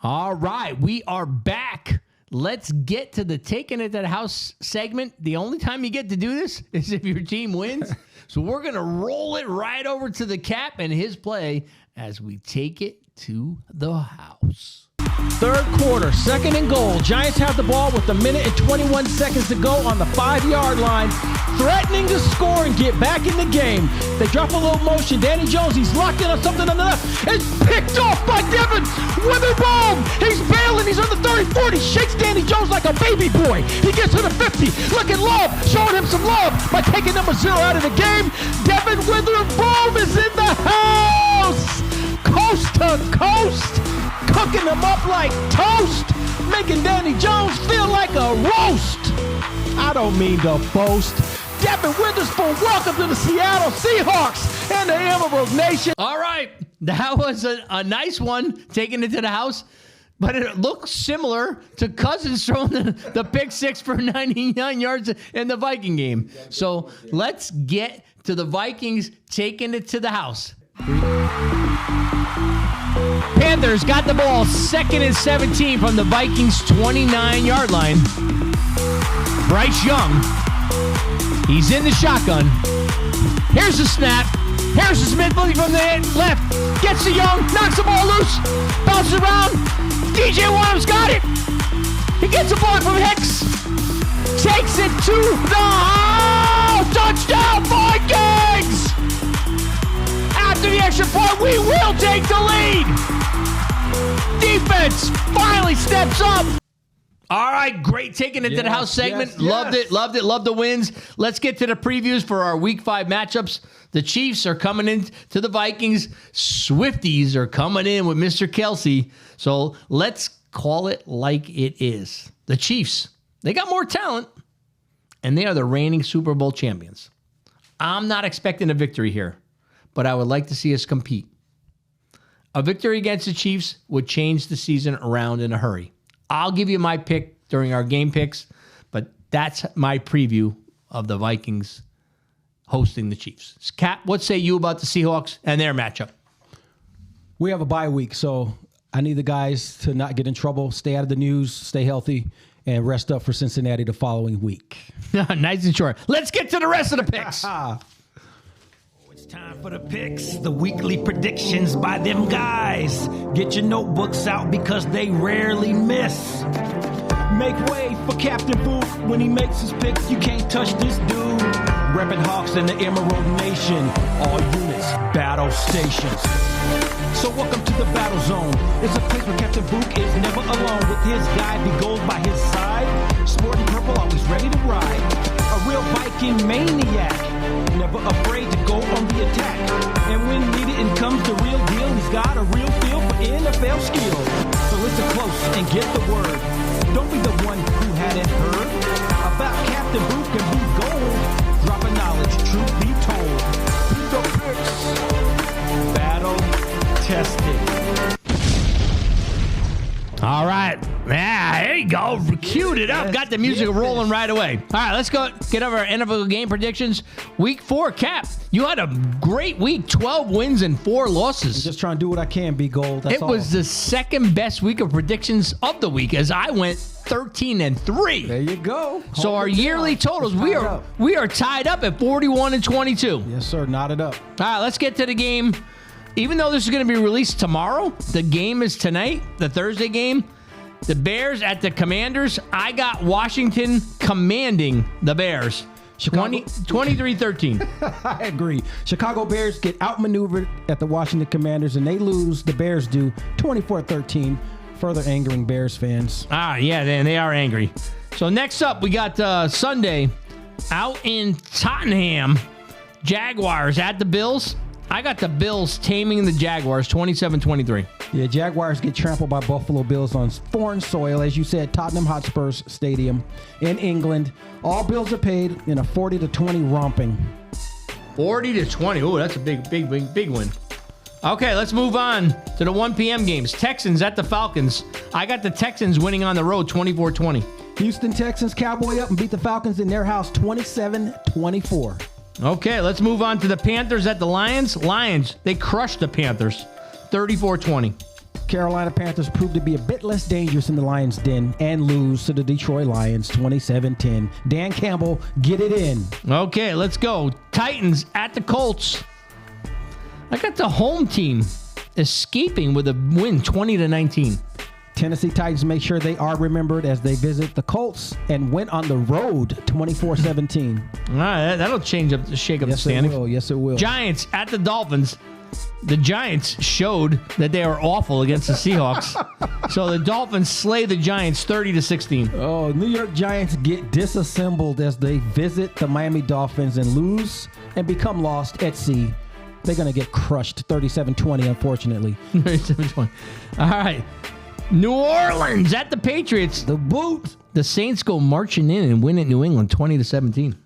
All right, we are back. Let's get to the taking it to the house segment. The only time you get to do this is if your team wins. So we're going to roll it right over to the Cap and his play as we take it to the house.
Third quarter, 2nd and goal. Giants have the ball with 1 minute and 21 seconds to go on the 5-yard line, threatening to score and get back in the game. They drop a little motion. Danny Jones, he's locked in on something on the left. It's picked off by Devin Witherspoon. He's bailing. He's on the 30-40. Shakes Danny Jones like a baby boy. He gets to the 50. Look at Love, showing him some love by taking number 0 out of the game. Devin Witherspoon is in the house. Coast to coast. Cooking them up like toast, making Danny Jones feel like a roast. I don't mean to boast. Devin Witherspoon, welcome to the Seattle Seahawks and the Emerald Nation.
All right, that was a nice one, taking it to the house. But it looks similar to Cousins throwing the pick 6 for 99 yards in the Viking game. So let's get to the Vikings taking it to the house. Panthers got the ball 2nd and 17 from the Vikings 29-yard line. Bryce Young. He's in the shotgun. Here's the snap. Harrison Smith looking from the left. Gets to Young. Knocks the ball loose. Bounces around. DJ Wonnum's got it. He gets a block from Hicks. Takes it to the house. Touchdown Vikings! After the extra point, we will take the lead. Defense finally steps up. All right, great taking it to the house segment. Loved it. Loved the wins. Let's get to the previews for our Week 5 matchups. The Chiefs are coming in to the Vikings. Swifties are coming in with Mr. Kelsey. So let's call it like it is. The Chiefs, they got more talent, and they are the reigning Super Bowl champions. I'm not expecting a victory here, but I would like to see us compete. A victory against the Chiefs would change the season around in a hurry. I'll give you my pick during our game picks, but that's my preview of the Vikings hosting the Chiefs. Cap, what say you about the Seahawks and their matchup?
We have a bye week, so I need the guys to not get in trouble, stay out of the news, stay healthy, and rest up for Cincinnati the following week.
Nice and short. Let's get to the rest of the picks.
It's time for the picks, the weekly predictions by them guys. Get your notebooks out because they rarely miss. Make way for Captain Book when he makes his picks. You can't touch this dude. Reppin' Hawks in the Emerald Nation. All units, battle stations. So welcome to the battle zone. It's a place where Captain Book is never alone. With his guy, be gold by his side. Sporting purple, always ready to ride. A real Viking maniac. Never afraid to go on the attack. And when needed and comes the real deal, he's got a real feel for NFL skill. So listen close and get the word. Don't be the one who hadn't heard about Captain Book and Blue Gold. Dropping knowledge, truth be told. Pluto picks. Battle tested.
All right. Yeah, there you go. Queued it up. Got the music rolling right away. All right, let's go get over our NFL game predictions. Week 4, Cap. You had a great week. 12 wins and 4 losses.
Just trying to do what I can, be gold. That's
it was the second best week of predictions of the week as I went 13-3.
There you go.
So our yearly totals, we are tied up at 41-22.
Yes, sir. Knot it up.
All right, let's get to the game. Even though this is going to be released tomorrow, the game is tonight, the Thursday game. The Bears at the Commanders. I got Washington commanding the Bears. 23-13.
I agree. Chicago Bears get outmaneuvered at the Washington Commanders, and they lose. The Bears do 24-13, further angering Bears fans.
Yeah, they are angry. So next up, we got Sunday out in Tottenham. Jaguars at the Bills. I got the Bills taming the Jaguars, 27-23.
Yeah, Jaguars get trampled by Buffalo Bills on foreign soil, as you said, Tottenham Hotspurs Stadium in England. All Bills are paid in a 40-20 romping.
40-20. Oh, that's a big win. Okay, let's move on to the 1 p.m. games. Texans at the Falcons. I got the Texans winning on the road, 24-20.
Houston Texans cowboy up and beat the Falcons in their house, 27-24.
Okay, let's move on to the Panthers at the Lions. Lions, they crushed the Panthers, 34-20.
Carolina Panthers proved to be a bit less dangerous in the Lions' den and lose to the Detroit Lions, 27-10. Dan Campbell, get it in.
Okay, let's go. Titans at the Colts. I got the home team escaping with a win, 20-19.
Tennessee Titans make sure they are remembered as they visit the Colts and went on the road 24-17.
All right, that'll shake up the standings.
Yes, it will.
Giants at the Dolphins. The Giants showed that they are awful against the Seahawks. So the Dolphins slay the Giants 30-16.
Oh, New York Giants get disassembled as they visit the Miami Dolphins and lose and become lost at sea. They're going to get crushed 37-20, unfortunately.
37-20. All right. New Orleans at the Patriots.
The boot.
The Saints go marching in and win at New England 20-17.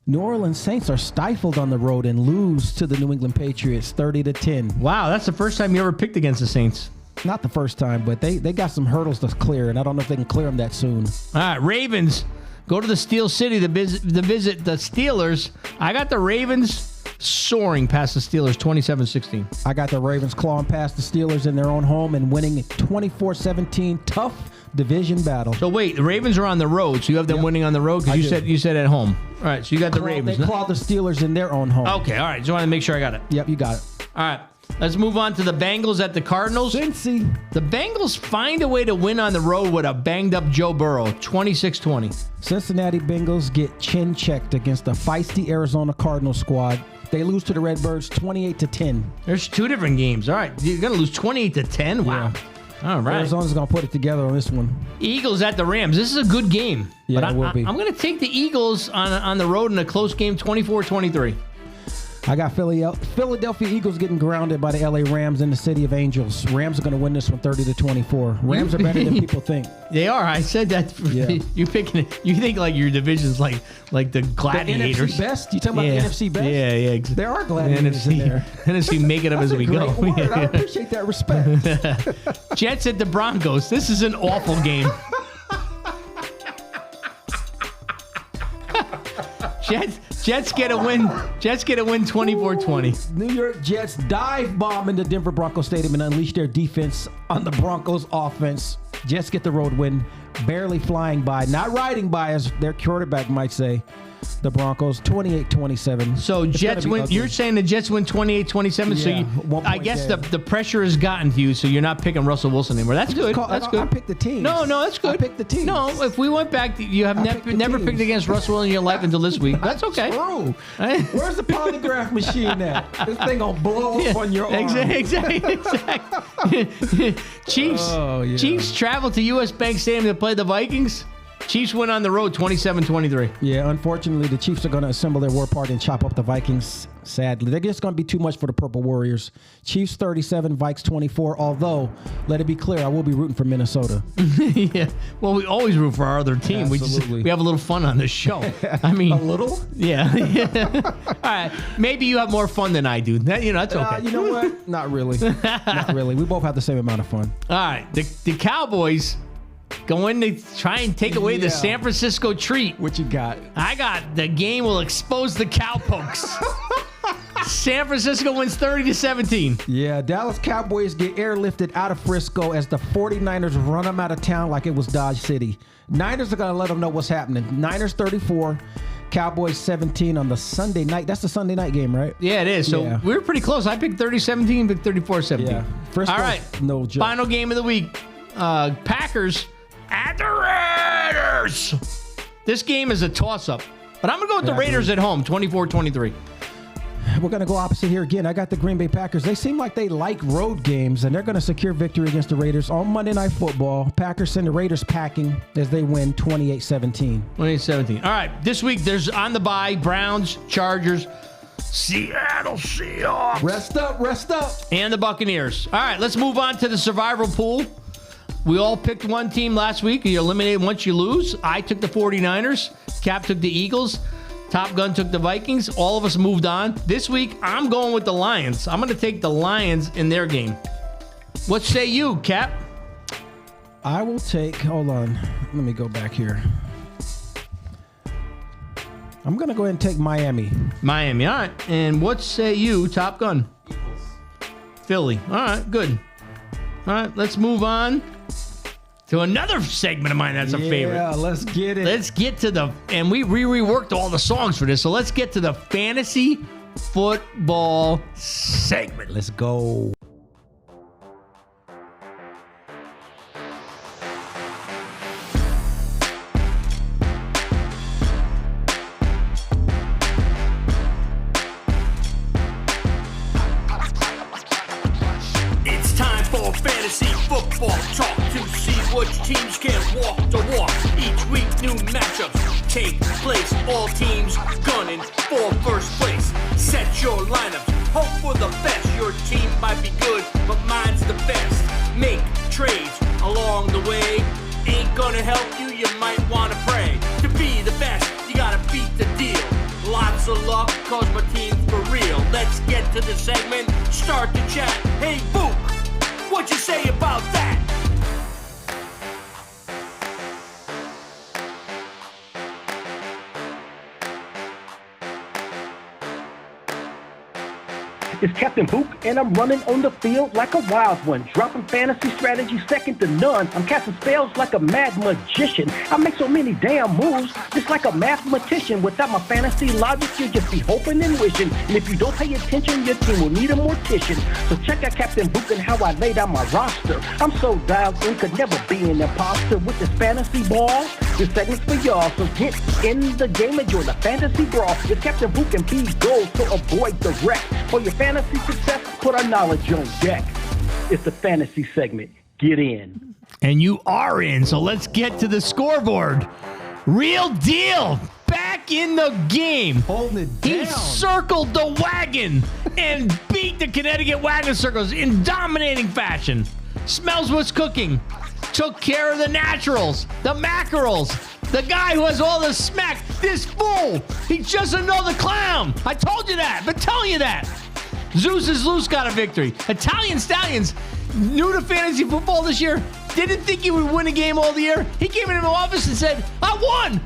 New Orleans Saints are stifled on the road and lose to the New England Patriots 30-10.
Wow, that's the first time you ever picked against the Saints.
Not the first time, but they got some hurdles to clear, and I don't know if they can clear them that soon.
All right, Ravens go to the Steel City to visit the Steelers. I got the Ravens soaring past the Steelers 27-16.
I got the Ravens clawing past the Steelers in their own home and winning 24-17. Tough division battle.
So wait, the Ravens are on the road, so you have them winning on the road because you said at home. All right, so you got the Ravens.
They clawed the Steelers in their own home.
Okay, all right. Just wanted to make sure I got it.
Yep, you got it.
All right, let's move on to the Bengals at the Cardinals.
Cincy.
The Bengals find a way to win on the road with a banged-up Joe Burrow, 26-20.
Cincinnati Bengals get chin checked against the feisty Arizona Cardinals squad. They lose to the Redbirds 28-10.
There's two different games. All right, you're going to lose 28-10? Wow. All right.
Arizona's going to put it together on this one.
Eagles at the Rams. This is a good game.
Yeah,
but
it will be.
I'm going to take the Eagles on the road in a close game, 24-23.
I got Philadelphia Eagles getting grounded by the LA Rams in the City of Angels. Rams are going to win this one 30-24. Rams are better than people think.
They are. I said that.
Yeah.
You think like your division's like the gladiators.
NFC best? You talking about the NFC best?
Yeah.
There are gladiators in there.
NFC make it up as we go.
Great word. I appreciate that respect.
Jets at the Broncos. This is an awful game. Jets get a win. Jets get a win 24-20.
New York Jets dive bomb into Denver Broncos Stadium and unleash their defense on the Broncos offense. Jets get the road win, barely flying by, not riding by, as their quarterback might say. The Broncos 28-27.
So Jets win. You're saying the Jets win 28-27. So I guess the pressure has gotten to you. So you're not picking Russell Wilson anymore. That's good. That's good.
I picked the team.
No, that's good.
I picked the team.
No, if we went back, you have never picked against Russell Wilson in your life until this week. That's okay.
True. Where's the polygraph machine at? This thing gonna blow up on your arm.
Exactly. Chiefs.
Oh, yeah.
Chiefs travel to U.S. Bank Stadium to play the Vikings. Chiefs win on the road 27-23.
Yeah, unfortunately, the Chiefs are going to assemble their war party and chop up the Vikings, sadly. They're just going to be too much for the Purple Warriors. Chiefs 37, Vikes 24, although, let it be clear, I will be rooting for Minnesota.
Yeah, well, we always root for our other team.
Absolutely.
We have a little fun on this show. I mean,
A little?
Yeah. All right, maybe you have more fun than I do. That's okay.
You know what? Not really. Not really. We both have the same amount of fun.
All right, the Cowboys go in to try and take away the San Francisco treat.
What you got?
I got the game will expose the cowpokes. San Francisco wins 30-17.
Yeah, Dallas Cowboys get airlifted out of Frisco as the 49ers run them out of town like it was Dodge City. Niners are going to let them know what's happening. Niners 34, Cowboys 17 on the Sunday night. That's the Sunday night game, right?
Yeah, it is. So we were pretty close. I picked 30-17, but 34-17.
Yeah. Frisco's
all right.
No joke.
Final game of the week. Packers at the Raiders. This game is a toss-up, but I'm going to go with the Raiders at home, 24-23.
We're going to go opposite here again. I got the Green Bay Packers. They seem like they like road games, and they're going to secure victory against the Raiders on Monday Night Football. Packers send the Raiders packing as they win 28-17.
28-17. All right, this week there's on the bye, Browns, Chargers, Seattle Seahawks.
Rest up.
And the Buccaneers. All right, let's move on to the survival pool. We all picked one team last week. You eliminated once you lose. I took the 49ers. Cap took the Eagles. Top Gun took the Vikings. All of us moved on. This week, I'm going with the Lions. I'm going to take the Lions in their game. What say you, Cap?
I will take, hold on. Let me go back here. I'm going to go ahead and take Miami.
Miami, all right. And what say you, Top Gun? Eagles. Philly. All right, good. All right, let's move on to another segment of mine that's a favorite.
Yeah, let's get it.
Let's get to and we reworked all the songs for this, so let's get to the fantasy football segment.
Let's go.
It's time for fantasy football talk to see which teams can walk the walk. Each week, new matchups take place. All teams gunning for first place. Set your lineups, hope for the best. Your team might be good, but mine's the best. Make trades along the way. Ain't gonna help you, you might wanna pray. To be the best, you gotta beat the deal. Lots of luck, cause my team's for real. Let's get to the segment, start the chat. Hey, Book, what you say about that?
It's Captain Book, and I'm running on the field like a wild one. Dropping fantasy strategy second to none. I'm casting spells like a mad magician. I make so many damn moves, just like a mathematician. Without my fantasy logic, you'll just be hoping and wishing. And if you don't pay attention, your team will need a mortician. So check out Captain Book and how I laid out my roster. I'm so dialed in, could never be an imposter with this fantasy ball. This segment's for y'all, so get in the game and join the fantasy brawl. It's Captain Book and B Gold, so avoid the wreck. For your fantasy success, put our knowledge on deck. It's the fantasy segment. Get in.
And you are in, so let's get to the scoreboard. Real deal. Back in the game.
Holding it down.
He circled the wagon and beat the Connecticut Wagon Circles in dominating fashion. Smells what's cooking. Took care of the naturals, the mackerels, the guy who has all the smack. This fool, he's just another clown. I told you that, but tell you that. Zeus is loose got a victory. Italian Stallions, new to fantasy football this year, didn't think he would win a game all the year. He came into my office and said, I won.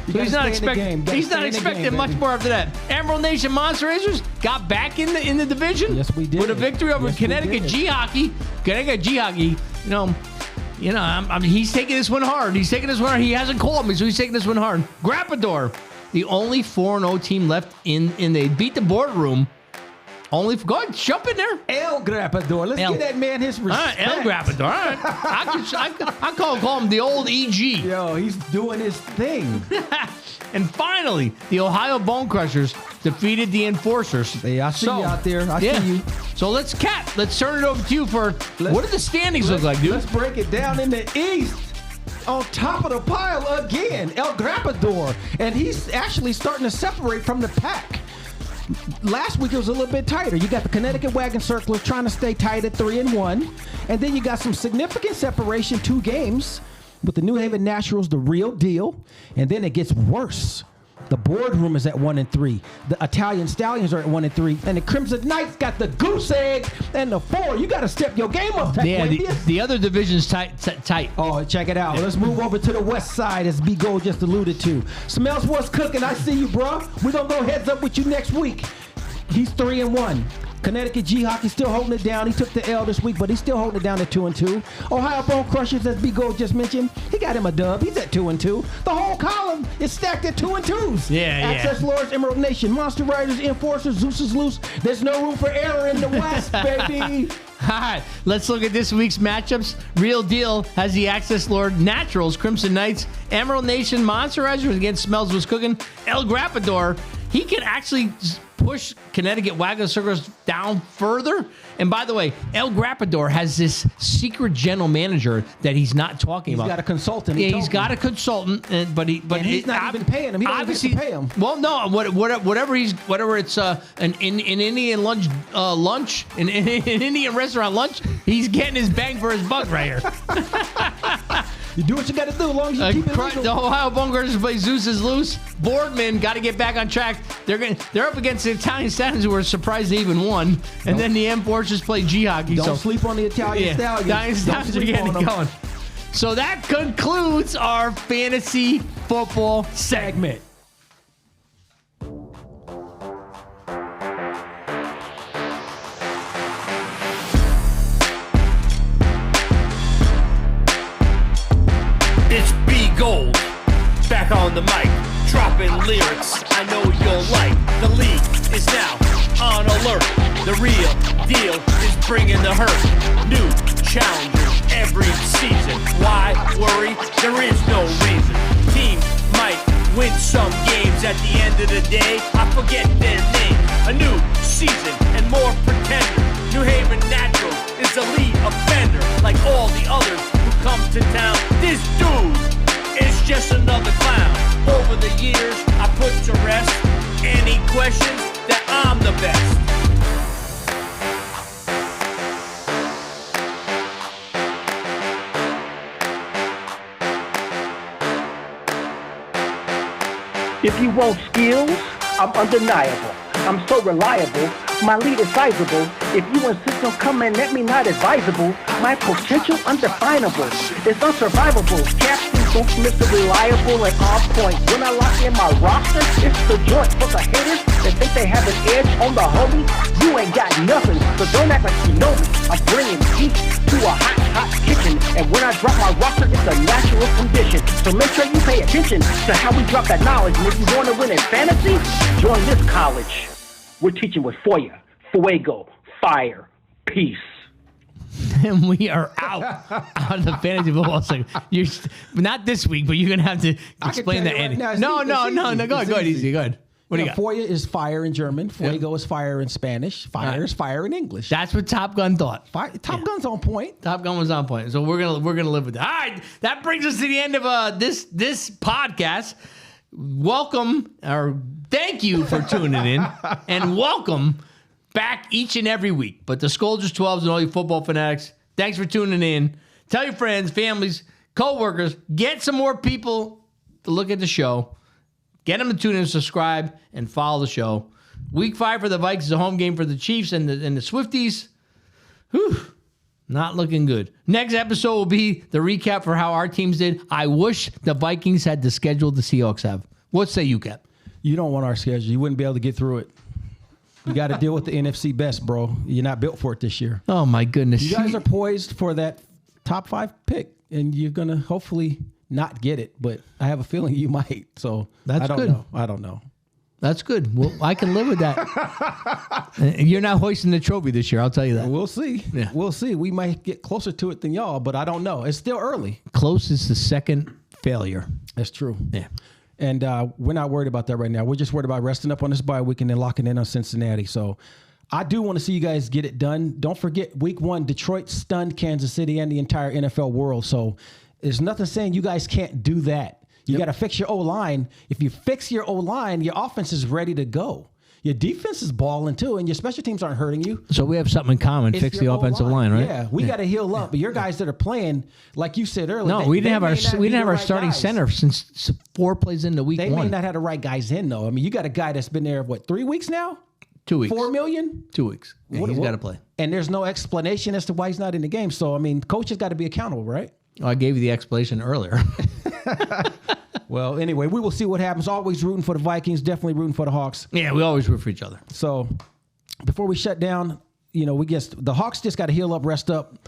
So he's not expecting much more after that. Emerald Nation Monster Racers got back in the division.
Yes, we did.
With a victory over Connecticut G Hockey. Connecticut G Hockey, he's taking this one hard. He hasn't called me, so he's taking this one hard. Grappador, the only 4-0 team left they beat the boardroom. Go ahead, jump in there.
El Grappador. Let's give that man his respect.
All right, El Grappador. All right. I call him the old EG.
Yo, he's doing his thing.
And finally, the Ohio Bone Crushers defeated the Enforcers.
Hey, I see you out there. I see you.
So let's turn it over to you for what do the standings look like, dude?
Let's break it down in the East. On top of the pile again, El Grappador. And he's actually starting to separate from the pack. Last week it was a little bit tighter. You got the Connecticut Wagon Circlers trying to stay tight at 3-1. And then you got some significant separation, 2 games with the New Haven Naturals, the real deal. And then it gets worse. The boardroom is at 1-3. The Italian Stallions are at 1-3. And the Crimson Knights got the goose egg and the 4. You got to step your game up.
Yeah, the other division's tight.
Oh, check it out. Let's move over to the west side, as B Gold just alluded to. Smells what's cooking. I see you, bro. We're going to go heads up with you next week. He's 3-1. Connecticut G Hockey still holding it down. He took the L this week, but he's still holding it down at 2-2. Ohio Bone Crushers, as B Gold just mentioned, he got him a dub. He's at 2-2. The whole column is stacked at 2-2s.
Yeah.
Access Lords, Emerald Nation, Monster Riders, Enforcers, Zeus is loose. There's no room for error in the West, baby.
All right, let's look at this week's matchups. Real Deal has the Access Lord Naturals, Crimson Knights, Emerald Nation, Monster Risers against Smells Was Cooking. El Grappador, he can actually push Connecticut Wagon Circles down further. And by the way, El Grappador has this secret general manager that he's not talking about.
He's got a consultant.
He's got a consultant, but
he's not even paying him. He doesn't even pay him.
Well, no, whatever it's an Indian lunch an Indian restaurant lunch, he's getting his bang for his buck right here.
You do what you got to do, as long as you keep it legal.
The Ohio Bone Crushers play Zeus is loose. Boardmen got to get back on track. They're up against the Italian Stallions, who were surprised they even won. And then the Enforcers play G Hockey.
Don't sleep on the Italian Stallions.
Italian Stallions are getting it going. So that concludes our fantasy football segment.
It's B Gold, back on the mic, dropping lyrics I know you'll like. The league is now on alert. The real deal is bringing the hurt. New challengers every season. Why worry? There is no reason. Teams might win some games. At the end of the day, I forget their name. A new season and more pretenders. New Haven Naturals is the lead offender. Like all the others who come to town, this dude is just another clown. Over the years, I put to rest any questions that I'm the best.
If you want skills, I'm undeniable. I'm so reliable, My lead is sizable. If you insist on coming at me, not advisable. My potential undefinable. It's unsurvivable. Captain Book, Mr. Reliable and on point. When I lock in my roster, it's the joint for the haters that think they have an edge on the homie. You ain't got nothing, so don't act like you know me. I'm bringing heat to a hot, hot kitchen. And when I drop my roster, it's a natural condition. So make sure you pay attention to how we drop that knowledge. And if you want to win in fantasy, join this college. We're teaching with Foya, Fuego, Fire, Peace.
And we are out of the fantasy football segment. You're not this week, but you're gonna have to explain that.
Right now.
No. Go ahead, easy. Go ahead. What do you got?
Foya is fire in German. Fuego is fire in Spanish. Fire is fire in English.
That's what Top Gun thought.
Top Gun's on point.
Top Gun was on point. So we're gonna live with that. All right, that brings us to the end of this podcast. Welcome, or thank you for tuning in, and welcome back each and every week. But the Scolders 12s and all you football fanatics, thanks for tuning in. Tell your friends, families, co-workers, get some more people to look at the show. Get them to tune in, subscribe, and follow the show. Week 5 for the Vikings is a home game for the Chiefs and the Swifties. Whew, not looking good. Next episode will be the recap for how our teams did. I wish the Vikings had the schedule the Seahawks have. What say you, Cap?
You don't want our schedule. You wouldn't be able to get through it. You got to deal with the NFC best, bro. You're not built for it this year.
Oh, my goodness.
You guys are poised for that top 5 pick, and you're going to hopefully not get it, but I have a feeling you might. So
That's
I don't
good.
know. I don't know.
That's good. Well, I can live with that. You're not hoisting the trophy this year, I'll tell you that.
We'll see.
Yeah.
We'll see. We might get closer to it than y'all, but I don't know. It's still early.
Close is the second failure.
That's true.
Yeah.
And we're not worried about that right now. We're just worried about resting up on this bye week and then locking in on Cincinnati. So I do want to see you guys get it done. Don't forget, week 1, Detroit stunned Kansas City and the entire NFL world. So there's nothing saying you guys can't do that. You got to fix your O-line. If you fix your O-line, your offense is ready to go. Your defense is balling too, and your special teams aren't hurting you.
So we have something in common.
It's
Fix the
your
offensive
O-line.
line, right?
Yeah, we got to heal up. But your guys that are playing, like you said earlier,
No, we didn't have our
right
starting
guys.
center since 4 plays into week
They
1.
may not have the right guys in though. I mean, you got a guy that's been there 3 weeks now,
2 weeks.
4 million.
2 weeks. Yeah, he's got to play.
And there's no explanation as to why he's not in the game. So I mean, coach has got to be accountable, right?
Oh, I gave you the explanation earlier.
Well, anyway, we will see what happens. Always rooting for the Vikings. Definitely rooting for the Hawks.
Yeah, we always root for each other.
So before we shut down, the Hawks just got to heal up, rest up,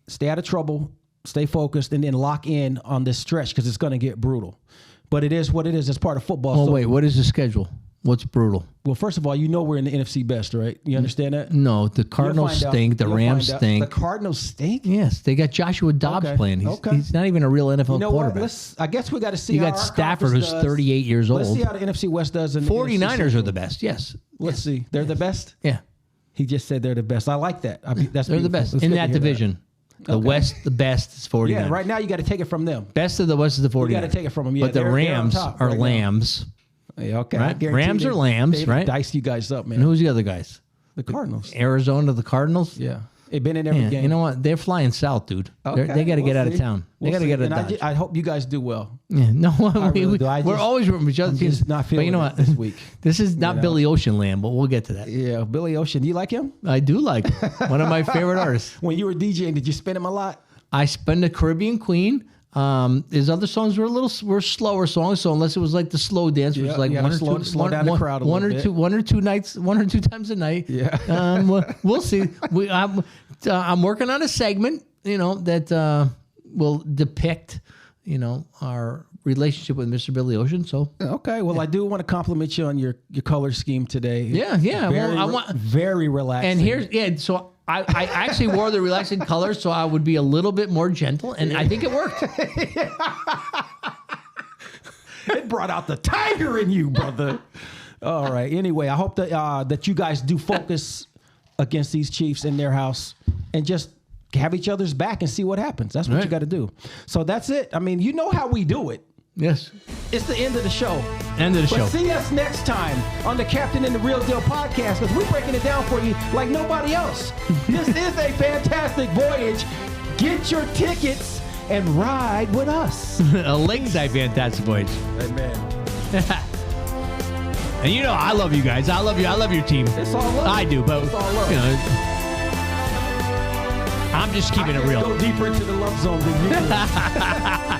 stay out of trouble, stay focused, and then lock in on this stretch because it's going to get brutal. But it is what it is. It's part of football.
Oh,
So-
wait, what is the schedule? What's brutal?
Well, first of all, we're in the NFC best, right? You understand that?
No, the
You'll
Cardinals
find out.
stink. The
You'll
Rams
find out.
stink.
The Cardinals stink?
Yes, they got Joshua Dobbs
Okay,
playing. He's not even a real NFL
You know what?
quarterback.
I guess we got to see
You
how
got
our
Stafford,
conference
who's
does.
38 years
Let's
old.
see how the NFC West does. In the
49ers
NFC
are
Central.
the best, yes.
Let's see. They're the best?
Yeah,
He just said they're the best. I like that. That's
they're the
beautiful.
best
It's
in
good to
that
hear
division. The
Okay.
West, the best is 49ers.
Yeah, right now you got to take it from them.
Best of the West is the 49ers.
gotta take it from 'em. Yeah,
but the
they're on
Rams
top
are
right now.
lambs.
Yeah, okay.
Right?
I guarantee
Rams
they-
are lambs,
they've
right?
Diced you guys up, man.
And who's the other guys?
The Cardinals.
Arizona, the Cardinals?
Yeah. They've been in every
Yeah,
game.
you know what? They're flying south, dude.
Okay,
They got to
we'll
get out of
see.
town. They
We'll
got to
see.
get out
And
of Dodge.
I hope you guys do well.
Yeah, no,
really do.
we're always rooting for each other.
I'm just not
But
feeling
you know
it
what?
this week.
This is not
know?
Billy Ocean land, but we'll get to that.
Yeah, Billy Ocean. Do you like him?
I do like him. One of my favorite artists.
When you were DJing, did you spin him a lot?
I spend the Caribbean Queen. His other songs were slower songs, so unless it was like the slow dance, which
Yeah,
was like
you
one
gotta
or two,
slow down the crowd a
one
little
or
bit.
two, one or two times a night.
Yeah.
We'll see. I'm working on a segment, that will depict, our relationship with Mr. Billy Ocean. So
Okay. Well, I do want to compliment you on your color scheme today.
Yeah.
Very,
Well, I want.
very relaxing.
And so I actually wore the relaxing colors so I would be a little bit more gentle, and I think it worked.
it brought out the tiger in you, brother. All right. Anyway, I hope that you guys do focus against these Chiefs in their house and just have each other's back and see what happens. That's what
Right.
you got to do. So that's it. I mean, you know how we do it.
Yes.
It's the end of the show.
End of the
But
show.
see us next time on the Captain and the Real Deal podcast because we're breaking it down for you like nobody else. This is a fantastic voyage. Get your tickets and ride with us.
A lakeside fantastic voyage.
Amen.
And you know, I love you guys. I love you. I love your team.
It's all love.
I do, but
It's all love.
you know, I'm just keeping it real.
Go deeper into the love zone than you do.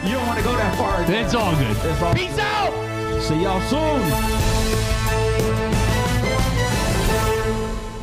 You don't want to go that far.
It's all good.
It's all
Peace out.
See y'all soon.